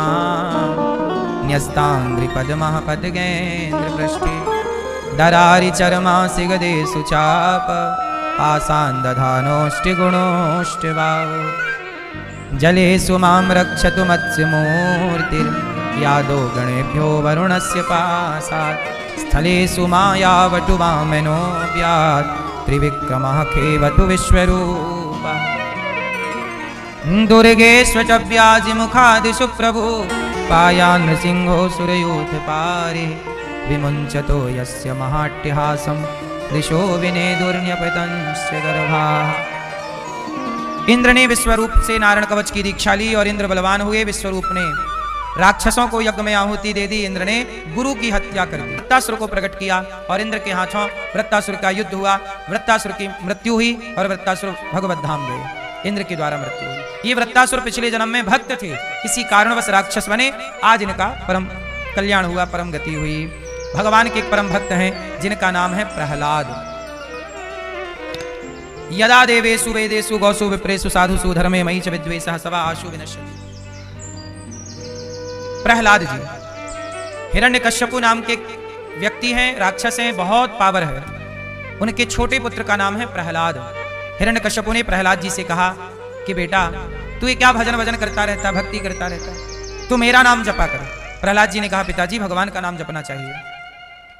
न्यस्तांग्रि पद्मः पद्गेन्द्र पृष्ठे दरारि चरमा सिगदे सुचाप पासान् दधानोष्टि गुणोष्टिवाओ जले सुमां रक्षतु मत्स्यमूर्तिर्यादो गणेभ्यो वरुणस्य पासात् स्थले सुमायावटु वामनो व्यात् त्रिविक्रमः खेवतु विश्वरूपः दुर्गेष्वच व्याजिमुखादिषु प्रभु पायान् सिंहो सुरयूथ पारे विमुञ्चतो यस्य महाट्यहासं दिशो विनेदुर्न्यपतंश्च गर्भाः। इंद्र ने विश्वरूप से नारायण कवच की दीक्षा ली और इंद्र बलवान हुए। विश्वरूप ने राक्षसों को यज्ञ में आहुति दे दी, इंद्र ने गुरु की हत्या कर दी। वृत्तासुर को प्रकट किया और इंद्र के हाथों वृत्तासुर का युद्ध हुआ, वृत्तासुर की मृत्यु हुई और वृत्तासुर भगवत धाम गए, इंद्र के द्वारा मृत्यु हुई। ये वृत्तासुर पिछले जन्म में भक्त थे, किसी कारणवश राक्षस बने, आज इनका परम कल्याण हुआ, परम गति हुई। भगवान के एक परम भक्त हैं जिनका नाम है प्रहलाद। यदा देवेषु वेदेषु गौसु विप्रेषु साधुषु धर्मे मयि च विद्वेषः सवा आशु विनश्यति। प्रहलाद जी हिरण्यकश्यपु नाम के व्यक्ति हैं, राक्षस हैं, बहुत पावर है। उनके छोटे पुत्र का नाम है प्रहलाद। हिरण्यकश्यपु ने प्रहलाद जी से कहा कि बेटा तू ये क्या भजन वजन करता रहता, भक्ति करता रहता, तू मेरा नाम जपा कर। प्रहलाद जी ने कहा पिताजी भगवान का नाम जपना चाहिए।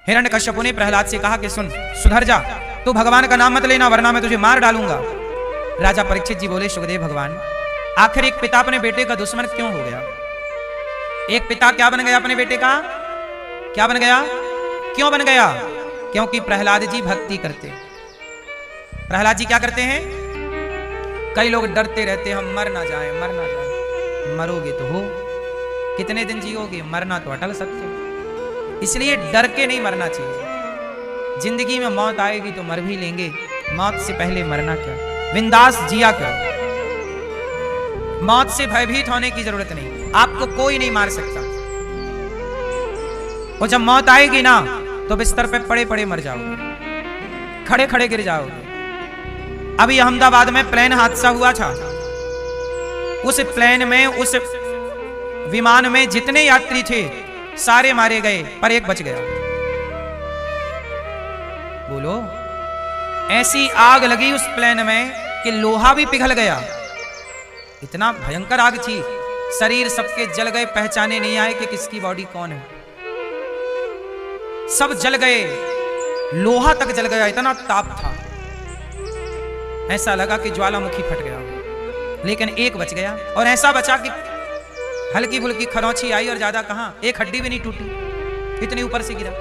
हिरण्यकश्यपु ने प्रहलाद से कहा कि सुन, सुधर जा, तू भगवान का नाम मत लेना वरना मैं तुझे मार डालूंगा। राजा परीक्षित जी बोले सुखदेव भगवान, आखिर एक पिता अपने बेटे का दुश्मन क्यों हो गया? एक पिता क्या बन गया अपने बेटे का? क्या बन गया? क्यों बन गया? क्योंकि प्रहलाद जी भक्ति करते। प्रहलाद जी क्या करते हैं? कई लोग डरते रहते हम मर ना जाए, मर ना जाए। मरोगे तो हो, कितने दिन जियोगे, मरना तो अटल सत्य। इसलिए डर के नहीं मरना चाहिए। जिंदगी में मौत आएगी तो मर भी लेंगे, मौत से पहले मरना क्या, बिंदास जिया करो। मौत से भयभीत होने की जरूरत नहीं, आपको कोई नहीं मार सकता। और जब मौत आएगी ना तो बिस्तर पे पड़े पड़े मर जाओगे, खड़े खड़े गिर जाओगे। अभी अहमदाबाद में प्लेन हादसा हुआ था, उस प्लेन में, उस विमान में जितने यात्री थे सारे मारे गए पर एक बच गया। बोलो, ऐसी आग लगी उस प्लेन में कि लोहा भी पिघल गया। इतना भयंकर आग थी, शरीर सबके जल गए, पहचाने नहीं आए कि किसकी बॉडी कौन है। सब जल गए, लोहा तक जल गया, इतना ताप था, ऐसा लगा कि ज्वालामुखी फट गया। लेकिन एक बच गया, और ऐसा बचा कि हल्की फुल्की खरोंची आई और ज्यादा कहां, एक हड्डी भी नहीं टूटी, इतनी ऊपर से गिरा।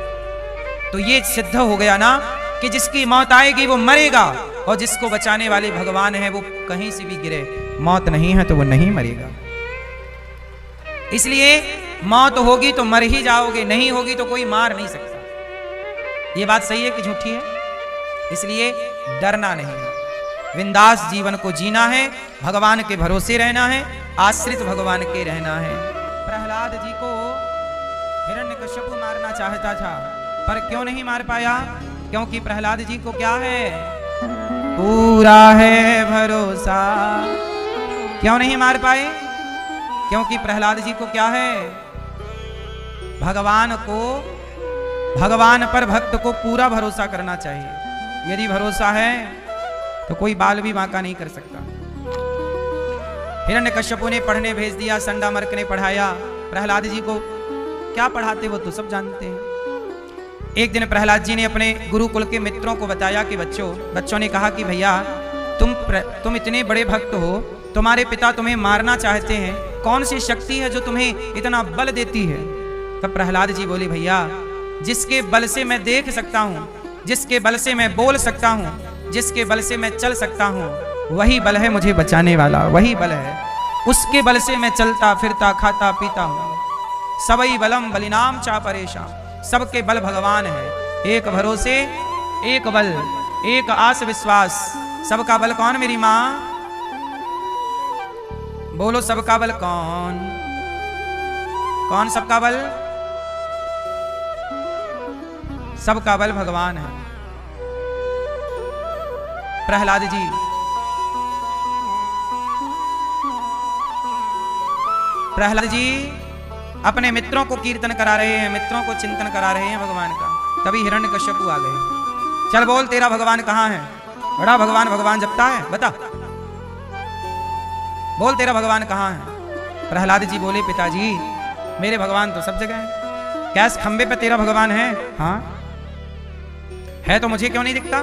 तो ये सिद्ध हो गया ना कि जिसकी मौत आएगी वो मरेगा, और जिसको बचाने वाले भगवान है वो कहीं से भी गिरे, मौत नहीं है तो वो नहीं मरेगा। इसलिए मौत होगी तो मर ही जाओगे, नहीं होगी तो कोई मार नहीं सकता। ये बात सही है कि झूठी है? इसलिए डरना नहीं है, बिंदास जीवन को जीना है, भगवान के भरोसे रहना है, आश्रित भगवान के रहना है। प्रहलाद जी को हिरण्यकश्यप मारना चाहता था, पर क्यों नहीं मार पाया? क्योंकि प्रहलाद जी को क्या है? पूरा है भरोसा। क्यों नहीं मार पाए? क्योंकि प्रहलाद जी को क्या है? भगवान पर भक्त को पूरा भरोसा करना चाहिए। यदि भरोसा है तो कोई बाल भी बांका नहीं कर सकता। हिरण्यकश्यप ने पढ़ने भेज दिया, संडा मर्क ने पढ़ाया। प्रहलाद जी को क्या पढ़ाते वो तो सब जानते हैं। एक दिन प्रहलाद जी ने अपने गुरुकुल के मित्रों को बताया कि बच्चों ने कहा कि भैया तुम इतने बड़े भक्त हो, तुम्हारे पिता तुम्हें मारना चाहते हैं, कौन सी शक्ति है जो तुम्हें इतना बल देती है? तब प्रहलाद जी बोले, भैया जिसके बल से मैं देख सकता हूँ, जिसके बल से मैं बोल सकता हूँ, जिसके बल से मैं चल सकता हूँ, वही बल है मुझे बचाने वाला, वही बल है। उसके बल से मैं चलता फिरता खाता पीता हूँ। सबई बलम बलिनाम चा परेशान। सबके बल भगवान है। एक भरोसे, एक बल, एक आस विश्वास। सबका बल कौन? मेरी माँ। बोलो सबका बल कौन? कौन सबका बल? सबका बल भगवान है। प्रहलाद जी अपने मित्रों को कीर्तन करा रहे हैं, मित्रों को चिंतन करा रहे हैं भगवान का। तभी हिरण्यकश्यप आ गए। चल बोल, तेरा भगवान कहाँ है? बड़ा भगवान जपता है, बता बोल, तेरा भगवान कहाँ है? प्रहलाद जी बोले, पिताजी मेरे भगवान तो सब जगह है। क्या इस खंबे पे तेरा भगवान है? हाँ है, तो मुझे क्यों नहीं दिखता?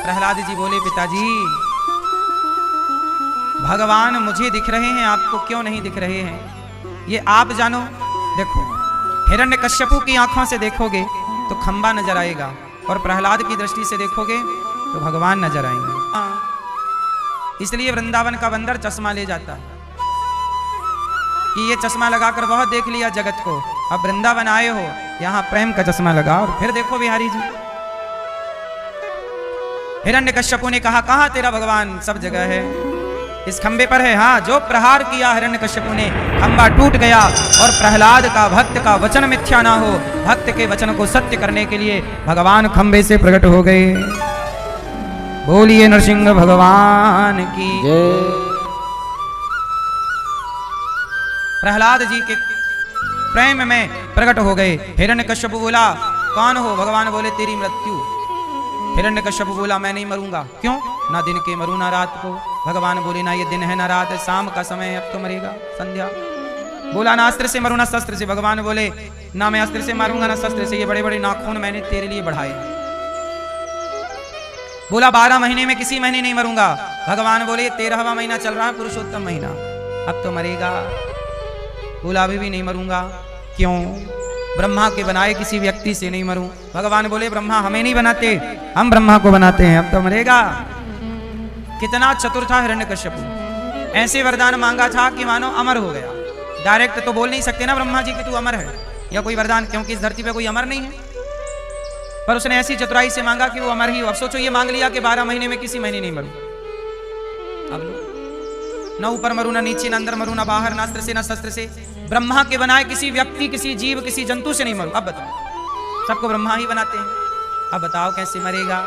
प्रहलाद जी बोले, पिताजी भगवान मुझे दिख रहे हैं, आपको क्यों नहीं दिख रहे हैं ये आप जानो। देखो, हिरण्यकश्यपु की आंखों से देखोगे तो खंबा नजर आएगा, और प्रहलाद की दृष्टि से देखोगे तो भगवान नजर आएंगे। इसलिए वृंदावन का बंदर चश्मा ले जाता है कि ये चश्मा लगाकर बहुत देख लिया जगत को, अब वृंदावन आए हो, यहाँ प्रेम का चश्मा लगाओ और फिर देखो बिहारी जी। हिरण्यकश्यपु ने कहा, कहाँ तेरा भगवान? सब जगह है, इस खंबे पर है। हाँ, जो प्रहार किया हिरण्यकश्यपु ने, खंबा टूट गया। और प्रहलाद का, भक्त का वचन मिथ्या ना हो, भक्त के वचन को सत्य करने के लिए भगवान खंबे से प्रकट हो गए। बोलिए नरसिंह भगवान की जय। प्रहलाद जी के प्रेम में प्रकट हो गए। हिरण्यकश्यप बोला, कौन हो? भगवान बोले, तेरी मृत्यु। हिरण्यकश्यप बोला, मैं नहीं मरूंगा। क्यों? ना दिन के मरूं ना रात को। भगवान बोले, ना ये दिन है ना रात है, शाम का समय है, अब तो मरेगा, संध्या। बोला, ना अस्त्र से मरूं ना शस्त्र से। भगवान बोले, ना मैं अस्त्र से मारूंगा ना शस्त्र से, ये बड़े बड़े नाखून मैंने तेरे लिए बढ़ाए। बोला, 12 महीने में किसी महीने नहीं मरूंगा। भगवान बोले, 13वां महीना चल रहा है, पुरुषोत्तम महीना, अब तो मरेगा। बोला, अभी भी नहीं मरूंगा। क्यों? ब्रह्मा के बनाए किसी व्यक्ति से नहीं मरूं। भगवान बोले, ब्रह्मा हमें नहीं बनाते, हम ब्रह्मा को बनाते हैं, अब तो मरेगा। कितना चतुर था हिरण्यकश्यप। ऐसे वरदान मांगा था कि मानो अमर हो गया। डायरेक्ट तो बोल नहीं सकते ना ब्रह्मा जी कि तू अमर है, या कोई वरदान, क्योंकि इस धरती पे कोई अमर नहीं है। पर उसने ऐसी चतुराई से मांगा कि वो अमर ही हो। अब सोचो, ये मांग लिया कि 12 महीने में किसी महीने नहीं मरूं। अब न ऊपर मरूं, ना नीचे, ना अंदर मरूं, ना बाहर, ना अस्त्र से ना शस्त्र से। ब्रह्मा के बनाए किसी व्यक्ति, किसी जीव, किसी जंतु से नहीं मरूं। अब बताओ, सबको ब्रह्मा ही बनाते हैं, अब बताओ कैसे मरेगा?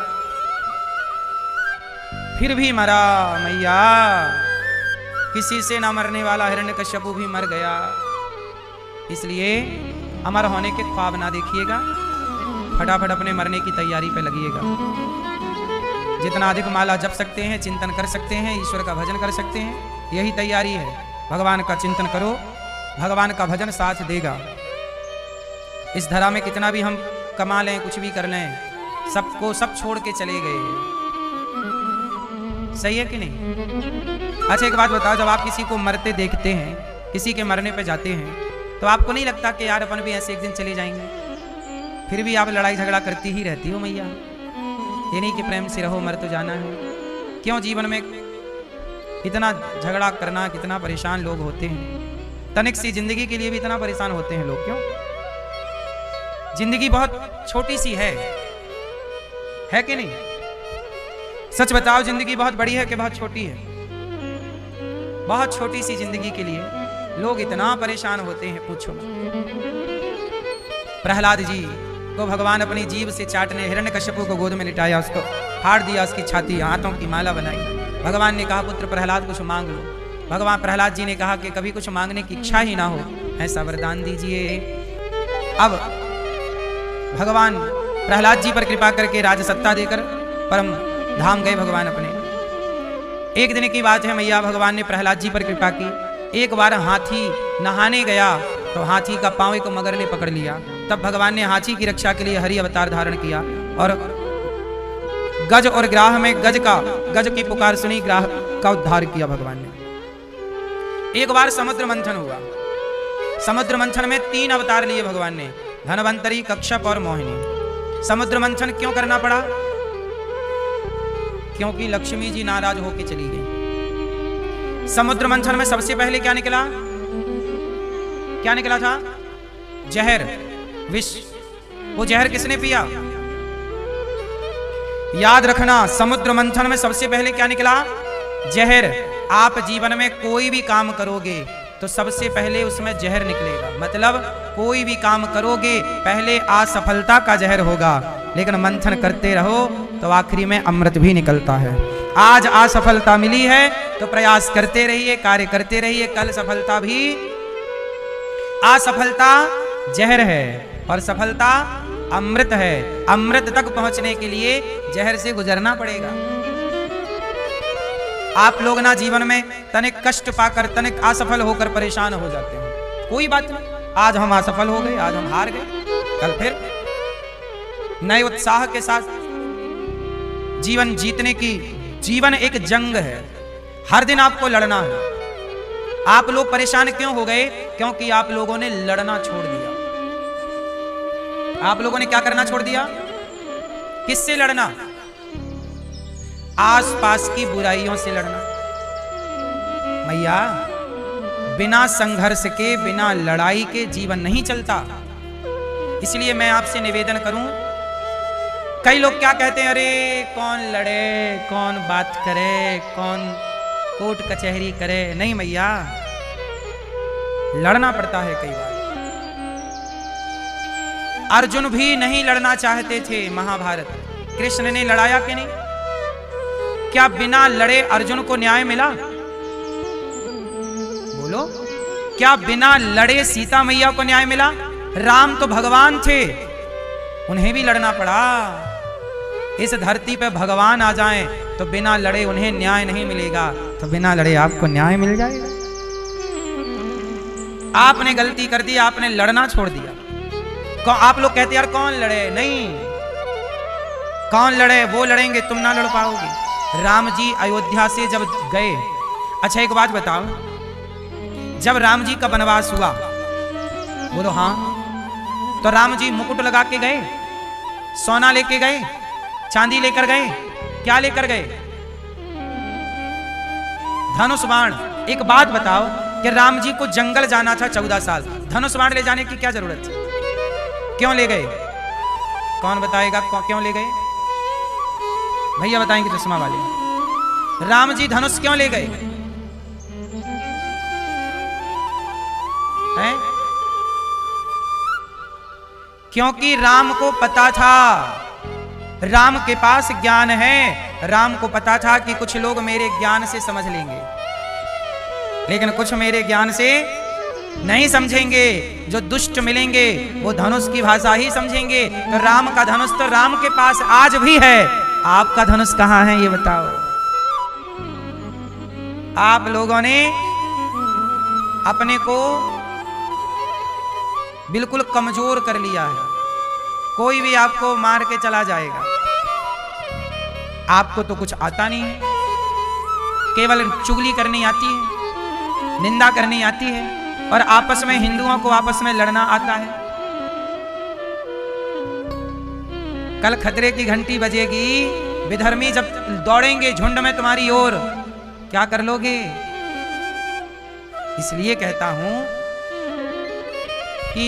फिर भी मरा मैया। किसी से ना मरने वाला हिरण्यकश्यपु भी मर गया। इसलिए अमर होने के ख्वाब ना देखिएगा, फटाफट अपने मरने की तैयारी पे लगिएगा। जितना अधिक माला जप सकते हैं, चिंतन कर सकते हैं, ईश्वर का भजन कर सकते हैं, यही तैयारी है। भगवान का चिंतन करो, भगवान का भजन साथ देगा। इस धरा में कितना भी हम कमा लें, कुछ भी कर लें, सबको सब छोड़ के चले गए। सही है कि नहीं? अच्छा एक बात बताओ, जब आप किसी को मरते देखते हैं, किसी के मरने पे जाते हैं, तो आपको नहीं लगता कि यार अपन भी ऐसे एक दिन चले जाएंगे? फिर भी आप लड़ाई झगड़ा करती ही रहती हो मैया। ये नहीं कि प्रेम से रहो, मर तो जाना है। क्यों जीवन में इतना झगड़ा करना? कितना परेशान लोग होते हैं। तनिक सी जिंदगी के लिए भी इतना परेशान होते हैं लोग, क्यों? जिंदगी बहुत छोटी सी है, है कि नहीं? सच बताओ, जिंदगी बहुत बड़ी है कि बहुत छोटी है? बहुत छोटी सी जिंदगी के लिए लोग इतना परेशान होते हैं, पूछो मत। प्रहलाद जी को भगवान अपनी जीभ से चाटने हिरण्यकश्यप को गोद में लिटाया, उसको फाड़ दिया, उसकी छाती, हाथों की माला बनाई। भगवान ने कहा, पुत्र प्रहलाद कुछ मांग लो। भगवान प्रहलाद जी ने कहा कि कभी कुछ मांगने की इच्छा ही ना हो, ऐसा वरदान दीजिए। अब भगवान प्रहलाद जी पर कृपा करके राजसत्ता देकर परम धाम गए भगवान अपने। एक दिन की बात है मैया, भगवान ने प्रहलाद जी पर कृपा की। एक बार हाथी नहाने गया तो हाथी का पांव एक मगर ने पकड़ लिया। तब भगवान ने हाथी की रक्षा के लिए हरि अवतार धारण किया और गज और ग्राह में गज की पुकार सुनी, ग्राह का उद्धार किया भगवान ने। एक बार समुद्र मंथन हुआ। समुद्र मंथन में 3 अवतार लिए भगवान ने, धनवंतरी, कश्यप और मोहिनी। समुद्र मंथन क्यों करना पड़ा? क्योंकि लक्ष्मी जी नाराज होकर चली गई। समुद्र मंथन में सबसे पहले क्या निकला? क्या निकला था? जहर, विष। वो जहर किसने पिया? याद रखना, समुद्र मंथन में सबसे पहले क्या निकला? जहर। आप जीवन में कोई भी काम करोगे तो सबसे पहले उसमें जहर निकलेगा। मतलब कोई भी काम करोगे पहले असफलता का जहर होगा, लेकिन मंथन करते रहो तो आखिरी में अमृत भी निकलता है। आज असफलता मिली है तो प्रयास करते रहिए, कार्य करते रहिए, कल सफलता भी। असफलता जहर है और सफलता अमृत है। अमृत तक पहुंचने के लिए जहर से गुजरना पड़ेगा। आप लोग ना जीवन में तनिक कष्ट पाकर, तनिक असफल होकर परेशान हो जाते हैं। कोई बात नहीं, आज हम असफल हो गए, आज हम हार गए, कल फिर नए उत्साह के साथ जीवन जीतने की। जीवन एक जंग है, हर दिन आपको लड़ना है। आप लोग परेशान क्यों हो गए? क्योंकि आप लोगों ने लड़ना छोड़ दिया। आप लोगों ने क्या करना छोड़ दिया? किससे लड़ना? आसपास की बुराइयों से लड़ना। मैया, बिना संघर्ष के, बिना लड़ाई के जीवन नहीं चलता। इसलिए मैं आपसे निवेदन करूं, कई लोग क्या कहते हैं, अरे कौन लड़े, कौन बात करे, कौन कोर्ट कचहरी करे। नहीं मैया, लड़ना पड़ता है कई बार। अर्जुन भी नहीं लड़ना चाहते थे महाभारत, कृष्ण ने लड़ाया कि नहीं? क्या बिना लड़े अर्जुन को न्याय मिला? बोलो, क्या बिना लड़े सीता मैया को न्याय मिला? राम तो भगवान थे, उन्हें भी लड़ना पड़ा। इस धरती पे भगवान आ जाएं तो बिना लड़े उन्हें न्याय नहीं मिलेगा, तो बिना लड़े आपको न्याय मिल जाएगा। आपने गलती कर दी, आपने लड़ना छोड़ दिया। आप लोग कहते यार कौन लड़े? नहीं, कौन लड़े? वो लड़ेंगे, तुम ना लड़ पाओगे। राम जी अयोध्या से जब गए, अच्छा एक बात बताओ, जब राम जी का वनवास हुआ, बोलो हाँ, तो राम जी मुकुट लगा के गए, सोना लेके गए, चांदी लेकर गए, क्या लेकर गए? धनुष बाण। एक बात बताओ कि राम जी को जंगल जाना था 14 साल, धनुष बाण ले जाने की क्या जरूरत थी? क्यों ले गए? कौन बताएगा क्यों ले गए? भैया बताएंगे चश्मा वाले। राम जी धनुष क्यों ले गए हैं? क्योंकि राम को पता था, राम के पास ज्ञान है। राम को पता था कि कुछ लोग मेरे ज्ञान से समझ लेंगे, लेकिन कुछ मेरे ज्ञान से नहीं समझेंगे। जो दुष्ट मिलेंगे वो धनुष की भाषा ही समझेंगे। तो राम का धनुष तो राम के पास आज भी है, आपका धनुष कहां है ये बताओ? आप लोगों ने अपने को बिल्कुल कमजोर कर लिया है। कोई भी आपको मार के चला जाएगा, आपको तो कुछ आता नहीं है, केवल चुगली करनी आती है, निंदा करनी आती है, और आपस में हिंदुओं को आपस में लड़ना आता है। कल खतरे की घंटी बजेगी, विधर्मी जब दौड़ेंगे झुंड में तुम्हारी ओर, क्या कर लोगे? इसलिए कहता हूं कि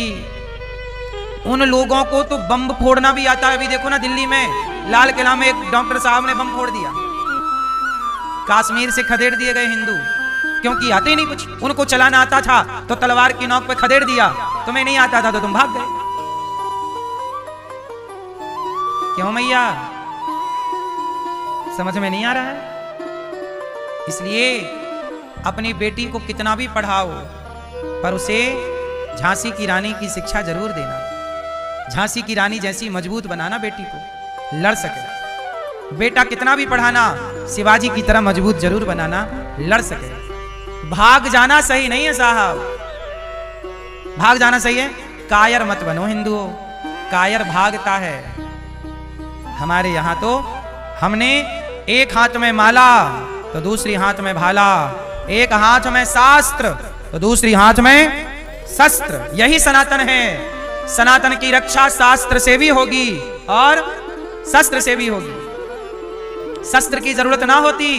उन लोगों को तो बम फोड़ना भी आता है। अभी देखो ना दिल्ली में लाल किला में एक डॉक्टर साहब ने बम फोड़ दिया। कश्मीर से खदेड़ दिए गए हिंदू, क्योंकि आते नहीं कुछ, उनको चलाना आता था तो तलवार की नोक पे खदेड़ दिया, तुम्हें नहीं आता था तो तुम भाग गए। क्यों मैया, समझ में नहीं आ रहा है? इसलिए अपनी बेटी को कितना भी पढ़ाओ, पर उसे झांसी की रानी की शिक्षा जरूर देना। झांसी की रानी जैसी मजबूत बनाना बेटी को, लड़ सके। बेटा कितना भी पढ़ाना, शिवाजी की तरह मजबूत जरूर बनाना, लड़ सके। भाग जाना सही नहीं है साहब, भाग जाना सही है, कायर मत बनो हिंदुओं। कायर भागता है। हमारे यहां तो हमने एक हाथ में माला तो दूसरी हाथ में भाला, एक हाथ में शास्त्र तो दूसरी हाथ में शस्त्र। यही सनातन है। सनातन की रक्षा शास्त्र से भी होगी और शस्त्र से भी होगी। शस्त्र की जरूरत ना होती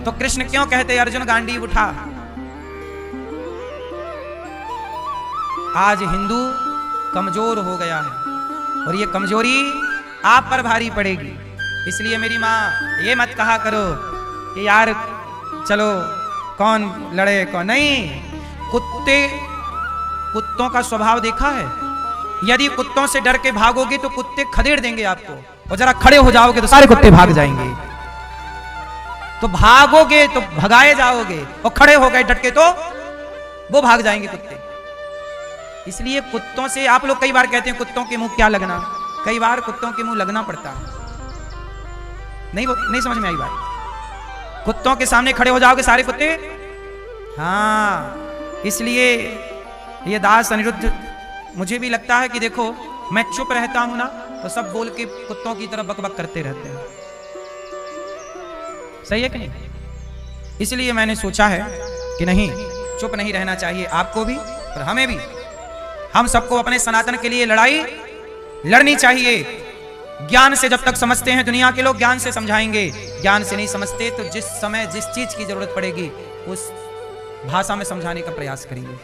तो कृष्ण क्यों कहते अर्जुन गांडीव उठा। आज हिंदू कमजोर हो गया है और ये कमजोरी आप पर भारी पड़ेगी। इसलिए मेरी माँ ये मत कहा करो कि यार चलो कौन लड़े कौन नहीं। कुत्तों का स्वभाव देखा है, यदि कुत्तों से डर के भागोगे तो कुत्ते खदेड़ देंगे आपको, और जरा खड़े हो जाओगे तो सारे कुत्ते भाग जाएंगे। तो भागोगे तो भगाए जाओगे, और खड़े हो गए डट के तो वो भाग जाएंगे कुत्ते। इसलिए कुत्तों से, आप लोग कई बार कहते हैं कुत्तों के मुंह क्या लगना, कई बार कुत्तों के मुंह लगना पड़ता है। नहीं समझ में आई बात? कुत्तों के सामने खड़े हो जाओगे सारे कुत्ते, हाँ। इसलिए ये दास अनिरुद्ध, मुझे भी लगता है कि देखो मैं चुप रहता हूं ना तो सब बोल के कुत्तों की तरह बकबक करते रहते हैं। सही है कि नहीं? इसलिए मैंने सोचा है कि नहीं, चुप नहीं रहना चाहिए, आपको भी और हमें भी। हम सबको अपने सनातन के लिए लड़ाई लड़नी चाहिए। ज्ञान से जब तक समझते हैं, दुनिया के लोग ज्ञान से समझाएंगे, ज्ञान से नहीं समझते तो जिस समय जिस चीज की जरूरत पड़ेगी उस भाषा में समझाने का प्रयास करेंगे।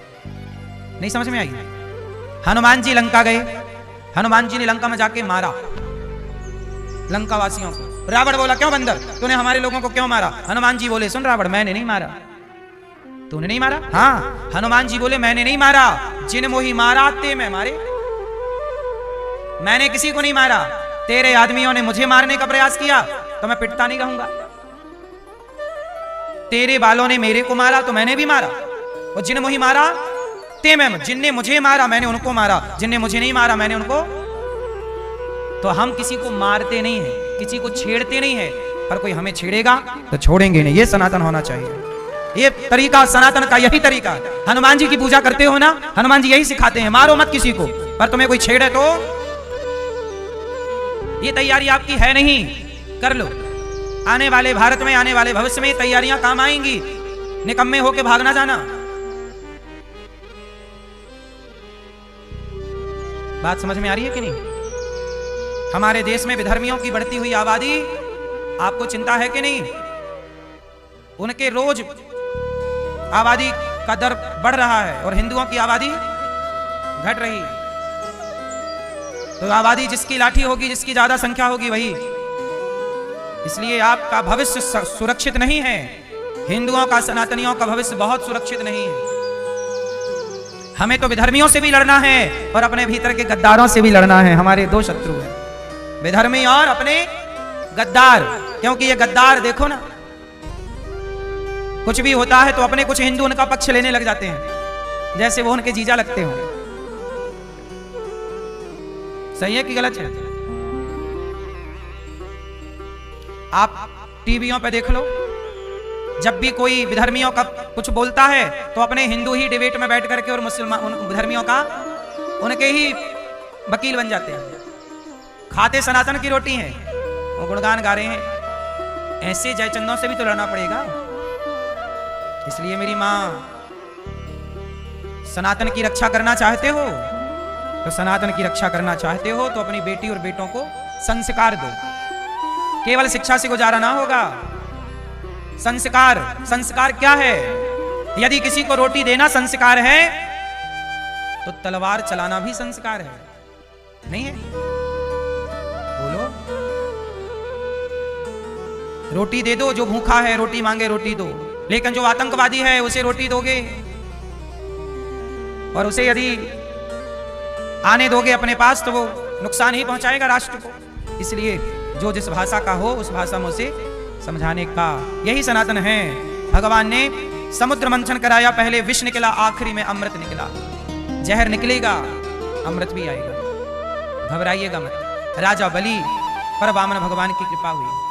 नहीं समझ में आई? हनुमान जी लंका गए, हनुमान जी ने लंका में जाके मारा लंका वासियों को। रावण बोला क्यों बंदर, तूने हमारे लोगों को क्यों मारा? हनुमान जी बोले सुन रावण, मैंने नहीं मारा। तूने नहीं मारा? हाँ। हनुमान जी बोले मैंने नहीं मारा, जिन मोही मारा ते मैं मारे। मैंने किसी को नहीं मारा, तेरे आदमियों ने मुझे मारने का प्रयास किया तो मैं पिटता नहीं रहूंगा। तेरे बालों ने मेरे को मारा तो मैंने भी मारा, और जिन मोही मारा ते मैं, जिनने मुझे मारा मैंने उनको मारा, जिनने मुझे नहीं मारा मैंने उनको। तो हम किसी को मारते नहीं है, किसी को छेड़ते नहीं है, पर कोई हमें छेड़ेगा तो छोड़ेंगे नहीं। ये सनातन होना चाहिए, ये तरीका सनातन का यही तरीका। हनुमान जी की पूजा करते हो ना, हनुमान जी यही सिखाते हैं, मारो मत किसी को, पर तुम्हें कोई छेड़े तो ये तैयारी आपकी है नहीं, कर लो। आने वाले भारत में, आने वाले भविष्य में तैयारियां काम आएंगी। निकम्मे होके भागना जाना। बात समझ में आ रही है कि नहीं? हमारे देश में विधर्मियों की बढ़ती हुई आबादी, आपको चिंता है कि नहीं? उनके रोज आबादी का दर बढ़ रहा है और हिंदुओं की आबादी घट रही है। तो आबादी जिसकी लाठी होगी, जिसकी ज्यादा संख्या होगी वही। इसलिए आपका भविष्य सुरक्षित नहीं है, हिंदुओं का, सनातनियों का भविष्य बहुत सुरक्षित नहीं है। हमें तो विधर्मियों से भी लड़ना है और अपने भीतर के गद्दारों से भी लड़ना है। हमारे दो शत्रु हैं, विधर्मी और अपने गद्दार। क्योंकि ये गद्दार देखो ना, कुछ भी होता है तो अपने कुछ हिंदू उनका पक्ष लेने लग जाते हैं, जैसे वो उनके जीजा लगते हो। सही है कि गलत है? आप टीवियों पे देख लो, जब भी कोई विधर्मियों का कुछ बोलता है तो अपने हिंदू ही डिबेट में बैठ करके और मुसलमान विधर्मियों का उनके ही वकील बन जाते हैं। खाते सनातन की रोटी है, वो गुणगान गा रहे हैं। ऐसे जयचंदों से भी तो लड़ना पड़ेगा। इसलिए मेरी मां, सनातन की रक्षा करना चाहते हो तो सनातन की रक्षा करना चाहते हो तो अपनी बेटी और बेटों को संस्कार दो। केवल शिक्षा से गुजारा ना होगा। संस्कार, संस्कार क्या है? यदि किसी को रोटी देना संस्कार है तो तलवार चलाना भी संस्कार है, नहीं है? बोलो। रोटी दे दो, जो भूखा है रोटी मांगे रोटी दो, लेकिन जो आतंकवादी है उसे रोटी दोगे और उसे यदि आने दोगे अपने पास तो वो नुकसान ही पहुंचाएगा राष्ट्र को। इसलिए जो जिस भाषा का हो उस भाषा में उसे समझाने का, यही सनातन है। भगवान ने समुद्र मंथन कराया, पहले विष निकला, आखिरी में अमृत निकला। जहर निकलेगा, अमृत भी आएगा, घबराइएगा मत। राजा बलि पर वामन भगवान की कृपा हुई।